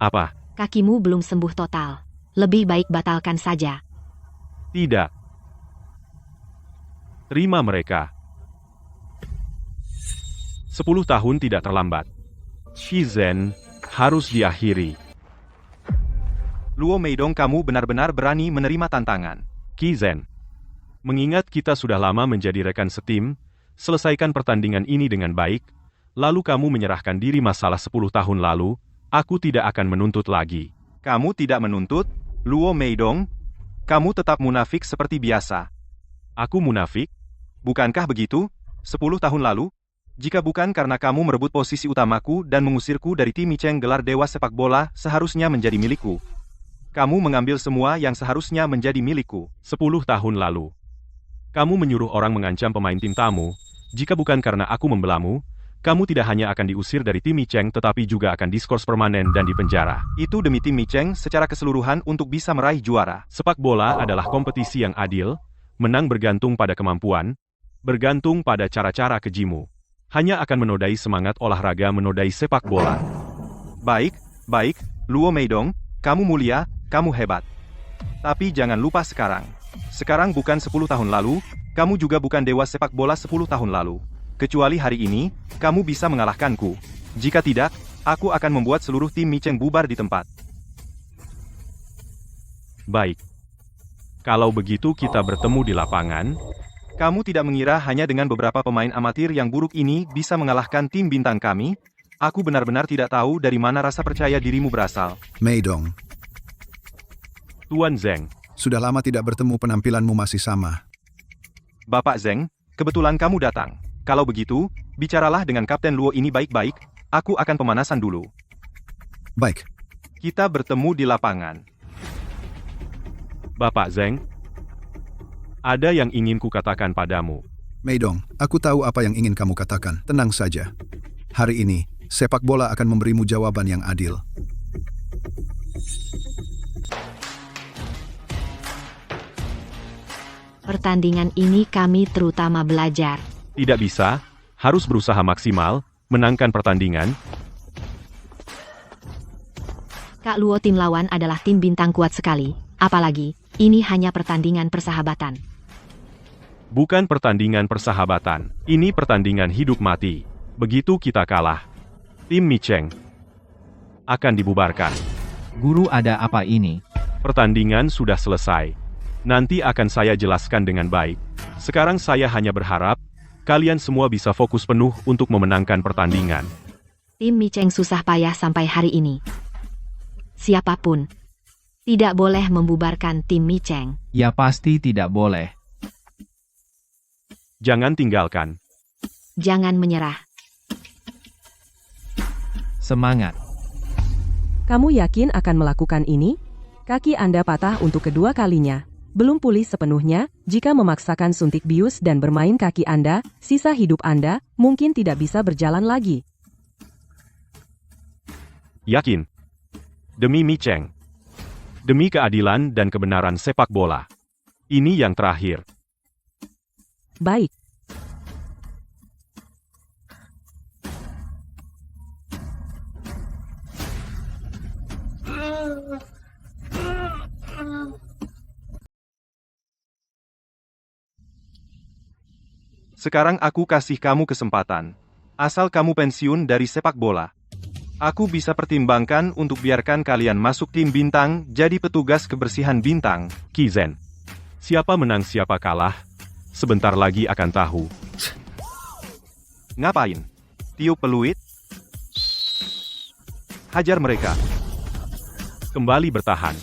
Apa? Kakimu belum sembuh total. Lebih baik batalkan saja. Tidak. Terima mereka. 10 tahun tidak terlambat. Qi Zhen harus diakhiri. Luo Meidong, kamu benar-benar berani menerima tantangan. Qi Zhen. Mengingat kita sudah lama menjadi rekan setim, selesaikan pertandingan ini dengan baik, lalu kamu menyerahkan diri masalah 10 tahun lalu, aku tidak akan menuntut lagi. Kamu tidak menuntut? Luo Meidong, kamu tetap munafik seperti biasa. Aku munafik? Bukankah begitu? 10 tahun lalu? Jika bukan karena kamu merebut posisi utamaku dan mengusirku dari tim Mi Cheng, gelar Dewa Sepak Bola seharusnya menjadi milikku. Kamu mengambil semua yang seharusnya menjadi milikku. 10 tahun lalu. Kamu menyuruh orang mengancam pemain tim tamu. Jika bukan karena aku membelamu, kamu tidak hanya akan diusir dari tim Mi Cheng tetapi juga akan diskors permanen dan dipenjara. Itu demi tim Mi Cheng secara keseluruhan untuk bisa meraih juara. Sepak bola adalah kompetisi yang adil, menang bergantung pada kemampuan, bergantung pada cara-cara kejimu. Hanya akan menodai semangat olahraga, menodai sepak bola. Baik, Luo Meidong, kamu mulia, kamu hebat. Tapi jangan lupa sekarang. Sekarang bukan 10 tahun lalu, kamu juga bukan Dewa Sepak Bola 10 tahun lalu. Kecuali hari ini, kamu bisa mengalahkanku. Jika tidak, aku akan membuat seluruh tim Mi Cheng bubar di tempat. Baik. Kalau begitu kita bertemu di lapangan. Kamu tidak mengira hanya dengan beberapa pemain amatir yang buruk ini bisa mengalahkan tim bintang kami? Aku benar-benar tidak tahu dari mana rasa percaya dirimu berasal. Meidong, Tuan Zeng. sudah lama tidak bertemu, penampilanmu masih sama. Bapak Zeng, kebetulan kamu datang. Kalau begitu, bicaralah dengan Kapten Luo ini baik-baik, aku akan pemanasan dulu. Baik. Kita bertemu di lapangan. Bapak Zeng, ada yang ingin kukatakan padamu. Meidong, aku tahu apa yang ingin kamu katakan. Tenang saja. Hari ini, sepak bola akan memberimu jawaban yang adil. Pertandingan ini kami terutama belajar. Tidak bisa, harus berusaha maksimal, menangkan pertandingan. Kak Luo, tim lawan adalah tim bintang kuat sekali. Apalagi, ini hanya pertandingan persahabatan. Bukan pertandingan persahabatan, ini pertandingan hidup mati. Begitu kita kalah, tim Mi Cheng akan dibubarkan. Guru, ada apa ini? Pertandingan sudah selesai. Nanti akan saya jelaskan dengan baik. Sekarang saya hanya berharap kalian semua bisa fokus penuh untuk memenangkan pertandingan. Tim Mi Cheng susah payah sampai hari ini. Siapapun tidak boleh membubarkan tim Mi Cheng. Ya pasti tidak boleh. Jangan tinggalkan. Jangan menyerah. Semangat. Kamu yakin akan melakukan ini? Kaki Anda patah untuk kedua kalinya. Belum pulih sepenuhnya, jika memaksakan suntik bius dan bermain kaki Anda, sisa hidup Anda mungkin tidak bisa berjalan lagi. Yakin. Demi Mi Cheng. Demi keadilan dan kebenaran sepak bola. Ini yang terakhir. Baik. Sekarang aku kasih kamu kesempatan. Asal kamu pensiun dari sepak bola, aku bisa pertimbangkan untuk biarkan kalian masuk tim bintang jadi petugas kebersihan bintang. Qi Zhen. Siapa menang siapa kalah, sebentar lagi akan tahu. Ngapain? Tiup peluit? Hajar mereka. Kembali bertahan.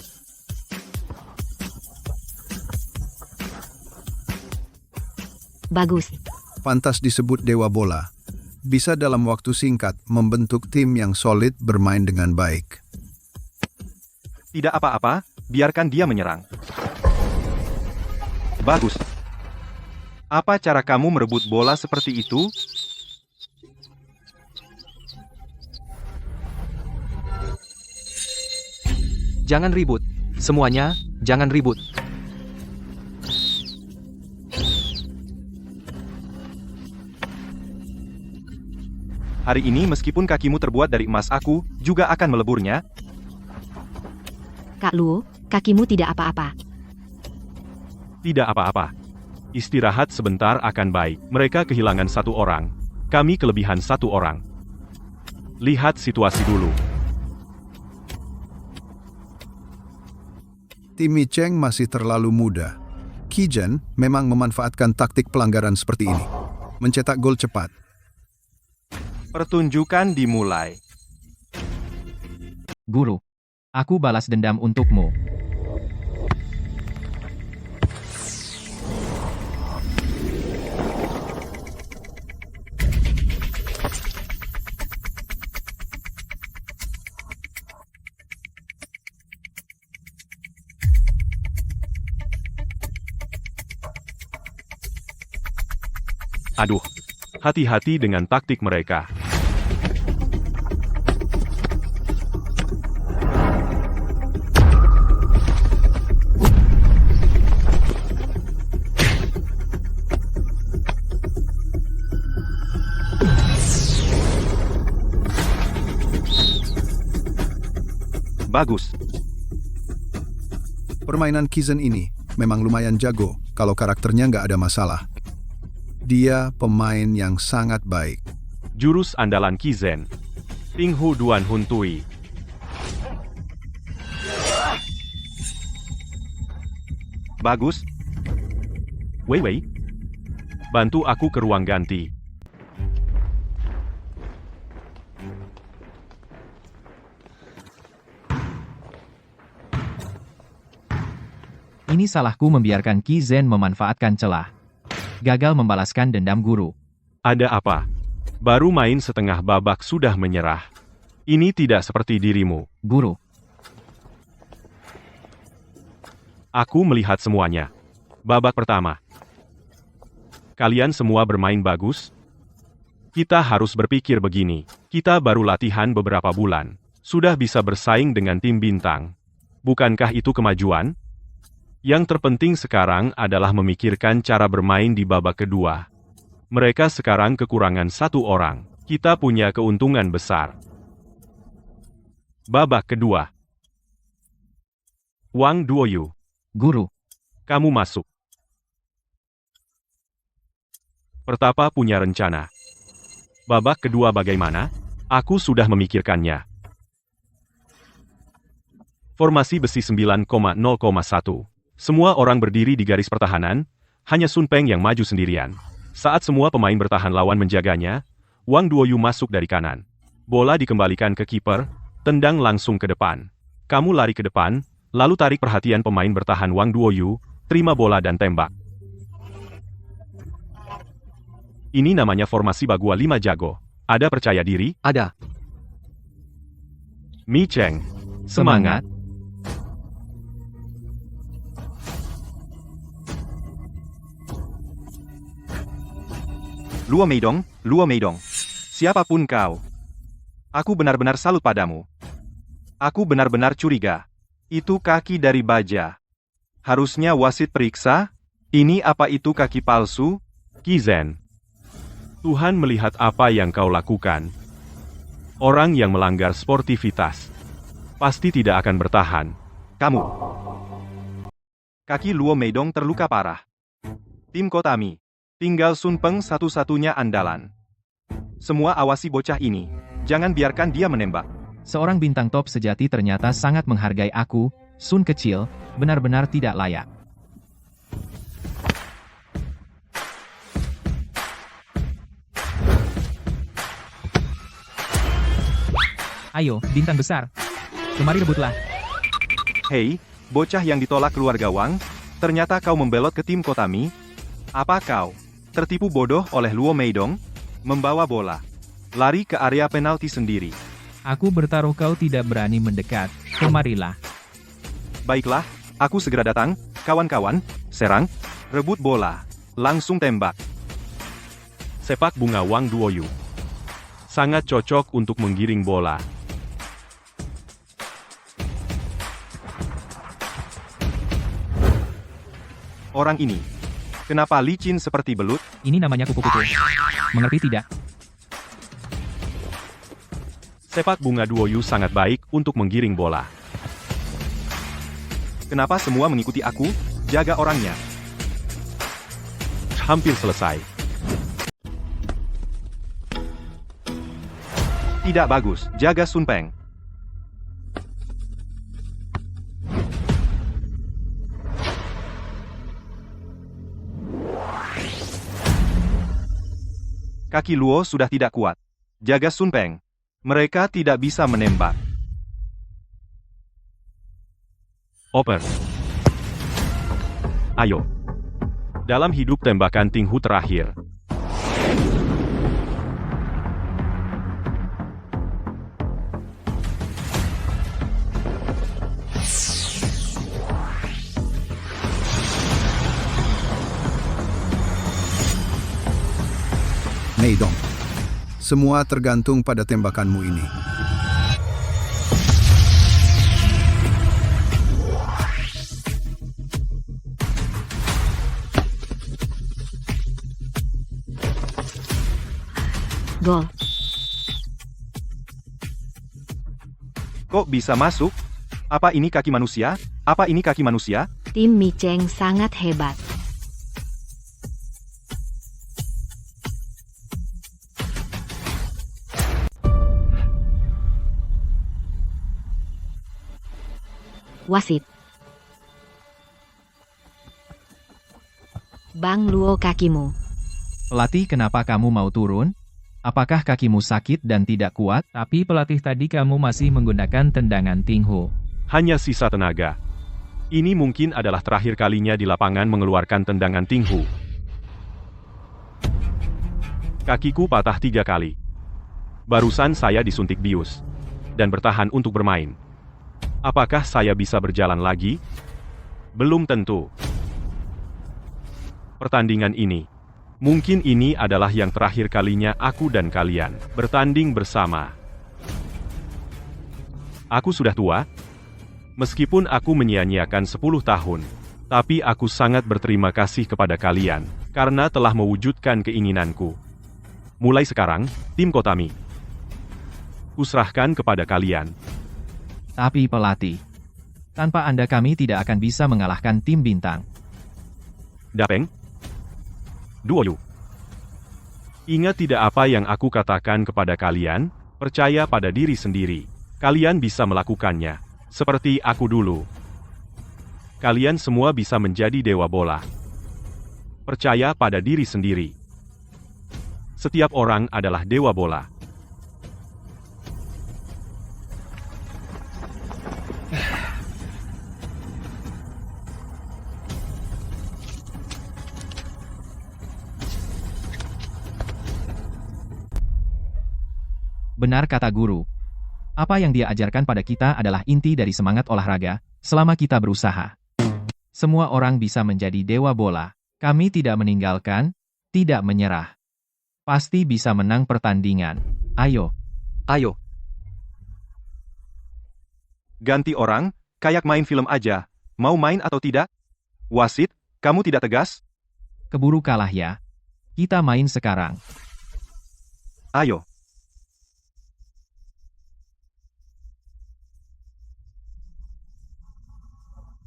Bagus. Pantas disebut dewa bola. Bisa dalam waktu singkat membentuk tim yang solid bermain dengan baik. Tidak apa-apa, biarkan dia menyerang. Bagus. Apa cara kamu merebut bola seperti itu? Jangan ribut. Semuanya, jangan ribut. Hari ini meskipun kakimu terbuat dari emas, aku juga akan meleburnya. Kak Luo, kakimu tidak apa-apa. Tidak apa-apa. Istirahat sebentar akan baik. Mereka kehilangan satu orang. Kami kelebihan satu orang. Lihat situasi dulu. Tim Mi Cheng masih terlalu muda. Qi Zhen memang memanfaatkan taktik pelanggaran seperti ini. Mencetak gol cepat. Pertunjukan dimulai. Guru, aku balas dendam untukmu. Aduh, hati-hati dengan taktik mereka. Bagus. Permainan Qi Zhen ini memang lumayan jago kalau karakternya nggak ada masalah. Dia pemain yang sangat baik. Jurus andalan Qi Zhen. Tinghu Duan Hun Tui. Bagus. Wei Wei. Bantu aku ke ruang ganti. Ini salahku membiarkan Qi Zhen memanfaatkan celah. Gagal membalaskan dendam guru. Ada apa? Baru main setengah babak sudah menyerah. Ini tidak seperti dirimu. Guru, Aku melihat semuanya. Babak pertama. Kalian semua bermain bagus. Kita harus berpikir begini. Kita baru latihan beberapa bulan. Sudah bisa bersaing dengan tim bintang. Bukankah itu kemajuan? Yang terpenting sekarang adalah memikirkan cara bermain di babak kedua. Mereka sekarang kekurangan satu orang. Kita punya keuntungan besar. Babak kedua. Wang Duoyu, Guru, kamu masuk. Pertapa punya rencana. Babak kedua bagaimana? Aku sudah memikirkannya. Formasi besi 9,0,1. Semua orang berdiri di garis pertahanan, hanya Sun Peng yang maju sendirian. Saat semua pemain bertahan lawan menjaganya, Wang Duoyu masuk dari kanan. Bola dikembalikan ke kiper, tendang langsung ke depan. Kamu lari ke depan, lalu tarik perhatian pemain bertahan Wang Duoyu, terima bola dan tembak. Ini namanya formasi Bagua 5 jago. Ada percaya diri? Ada. Mi Cheng, semangat. Luo Meidong, Luo Meidong. Siapapun kau. Aku benar-benar salut padamu. Aku benar-benar curiga. Itu kaki dari baja. Harusnya wasit periksa. Ini apa itu kaki palsu? Kizen, Tuhan melihat apa yang kau lakukan. Orang yang melanggar sportivitas pasti tidak akan bertahan. Kamu. Kaki Luo Meidong terluka parah. Tim Kotami. Tinggal Sun Peng satu-satunya andalan. Semua awasi bocah ini. Jangan biarkan dia menembak. seorang bintang top sejati ternyata sangat menghargai aku, Sun kecil, benar-benar tidak layak. Ayo, bintang besar. Kemari rebutlah. Hei, bocah yang ditolak keluarga Wang, ternyata kau membelot ke tim Kotami? Apa kau tertipu bodoh oleh Luo Meidong? Membawa bola. Lari ke area penalti sendiri. Aku bertaruh kau tidak berani mendekat. Kemarilah. Baiklah, aku segera datang. Kawan-kawan, serang, rebut bola. Langsung tembak. Sepak bunga Wang Duoyu. Sangat cocok untuk menggiring bola. Orang ini. Kenapa licin seperti belut? Ini namanya kupu-kupu. Mengerti tidak? Sepak bunga Duoyu sangat baik untuk menggiring bola. Kenapa semua mengikuti aku? Jaga orangnya. Hampir selesai. Tidak bagus, jaga Sun Peng. Kaki Luo sudah tidak kuat. Jaga Sun Peng. Mereka tidak bisa menembak. Oper. Ayo. Dalam hidup tembakan Tinghu terakhir. Meidong. Semua tergantung pada tembakanmu ini. Gol. Kok bisa masuk? Apa ini kaki manusia? Apa ini kaki manusia? Tim Mi Cheng sangat hebat. Wasit. Bang Luo kakimu. Pelatih, kenapa kamu mau turun? Apakah kakimu sakit dan tidak kuat? Tapi pelatih, tadi kamu masih menggunakan tendangan Tinghu. Hanya sisa tenaga. Ini mungkin adalah terakhir kalinya di lapangan mengeluarkan tendangan Tinghu. Kakiku patah 3 kali. Barusan saya disuntik bius. Dan bertahan untuk bermain. Apakah saya bisa berjalan lagi? Belum tentu. Pertandingan ini. Mungkin ini adalah yang terakhir kalinya aku dan kalian bertanding bersama. Aku sudah tua. Meskipun aku menyia-nyiakan 10 tahun. Tapi aku sangat berterima kasih kepada kalian. Karena telah mewujudkan keinginanku. Mulai sekarang, tim Kotami. Kuserahkan kepada kalian. Tapi pelatih, tanpa Anda kami tidak akan bisa mengalahkan tim bintang. Dapeng. Duoyu. Ingat tidak apa yang aku katakan kepada kalian, percaya pada diri sendiri. Kalian bisa melakukannya. Seperti aku dulu. Kalian semua bisa menjadi dewa bola. Percaya pada diri sendiri. Setiap orang adalah dewa bola. Benar kata guru. Apa yang dia ajarkan pada kita adalah inti dari semangat olahraga, selama kita berusaha. Semua orang bisa menjadi dewa bola. Kami tidak meninggalkan, tidak menyerah. Pasti bisa menang pertandingan. Ayo. Ayo. Ganti orang, kayak main film aja. Mau main atau tidak? Wasit, kamu tidak tegas? Keburu kalah ya. Kita main sekarang. Ayo.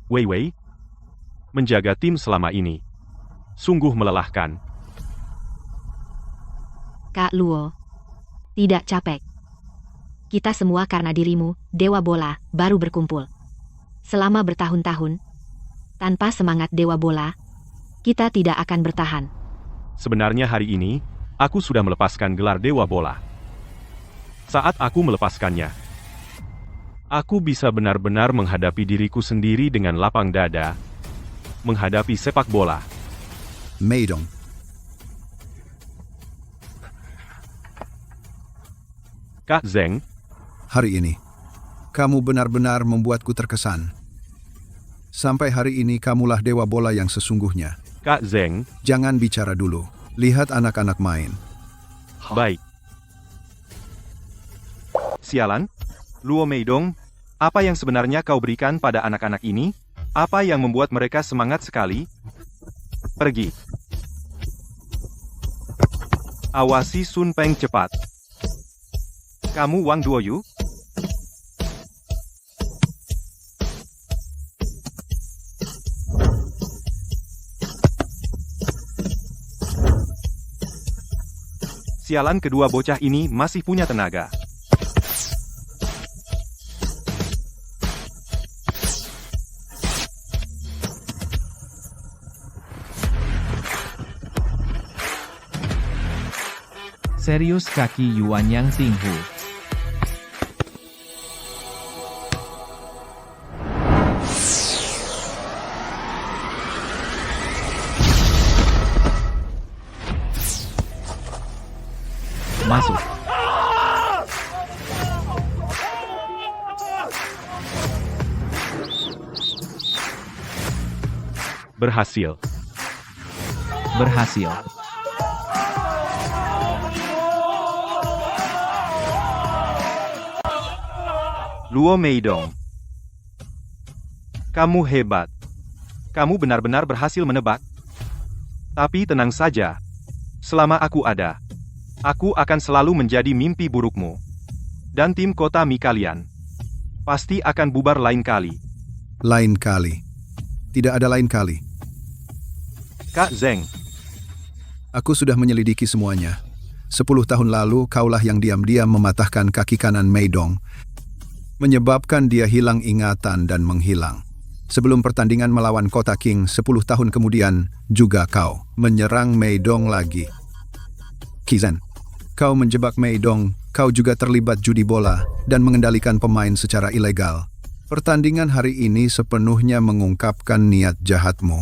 Wei Wei. Menjaga tim selama ini. Sungguh melelahkan. Kak Luo. Tidak capek. Kita semua karena dirimu, dewa bola, baru berkumpul. Selama bertahun-tahun, tanpa semangat dewa bola, kita tidak akan bertahan. Sebenarnya hari ini, aku sudah melepaskan gelar dewa bola. Saat aku melepaskannya, aku bisa benar-benar menghadapi diriku sendiri dengan lapang dada, menghadapi sepak bola. Meidong. Kak Zeng, Hari ini, kamu benar-benar membuatku terkesan. Sampai hari ini kamulah dewa bola yang sesungguhnya. Kak Zeng, Jangan bicara dulu. Lihat anak-anak main. baik. Sialan. Luo Meidong, apa yang sebenarnya kau berikan pada anak-anak ini? Apa yang membuat mereka semangat sekali? Pergi. Awasi Sun Peng cepat. Kamu Wang Duoyu? Sialan, kedua bocah ini masih punya tenaga. Serius kaki Yuan Yang Tinghu. Masuk. Berhasil. Berhasil. Luo Meidong. Kamu hebat. Kamu benar-benar berhasil menebak. Tapi tenang saja. Selama aku ada, aku akan selalu menjadi mimpi burukmu. Dan tim Kotami kalian pasti akan bubar lain kali. Lain kali. Tidak ada lain kali. Kak Zeng, Aku sudah menyelidiki semuanya. 10 tahun lalu kaulah yang diam-diam mematahkan kaki kanan Meidong, menyebabkan dia hilang ingatan dan menghilang. Sebelum pertandingan melawan Kota King 10 tahun kemudian, juga kau menyerang Meidong lagi. Kizen, kau menjebak Meidong, kau juga terlibat judi bola dan mengendalikan pemain secara ilegal. Pertandingan hari ini sepenuhnya mengungkapkan niat jahatmu.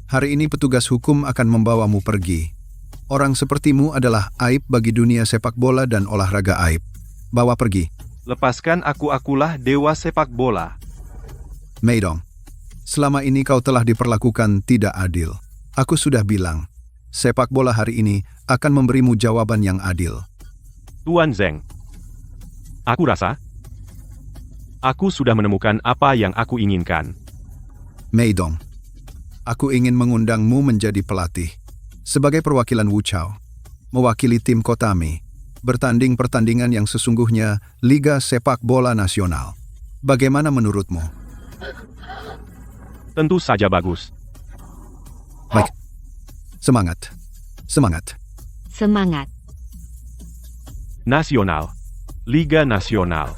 Hari ini petugas hukum akan membawamu pergi. Orang sepertimu adalah aib bagi dunia sepak bola dan olahraga aib. Bawa pergi. lepaskan akulah dewa sepak bola. Meidong, selama ini kau telah diperlakukan tidak adil. Aku sudah bilang, sepak bola hari ini akan memberimu jawaban yang adil. Tuan Zeng. Aku rasa, aku sudah menemukan apa yang aku inginkan. Meidong, aku ingin mengundangmu menjadi pelatih. Sebagai perwakilan Wu Chao, mewakili tim Kotami, bertanding pertandingan yang sesungguhnya Liga Sepak Bola Nasional. Bagaimana menurutmu? Tentu saja bagus. Baik. Semangat. Semangat. Semangat. Nasional. Liga Nasional.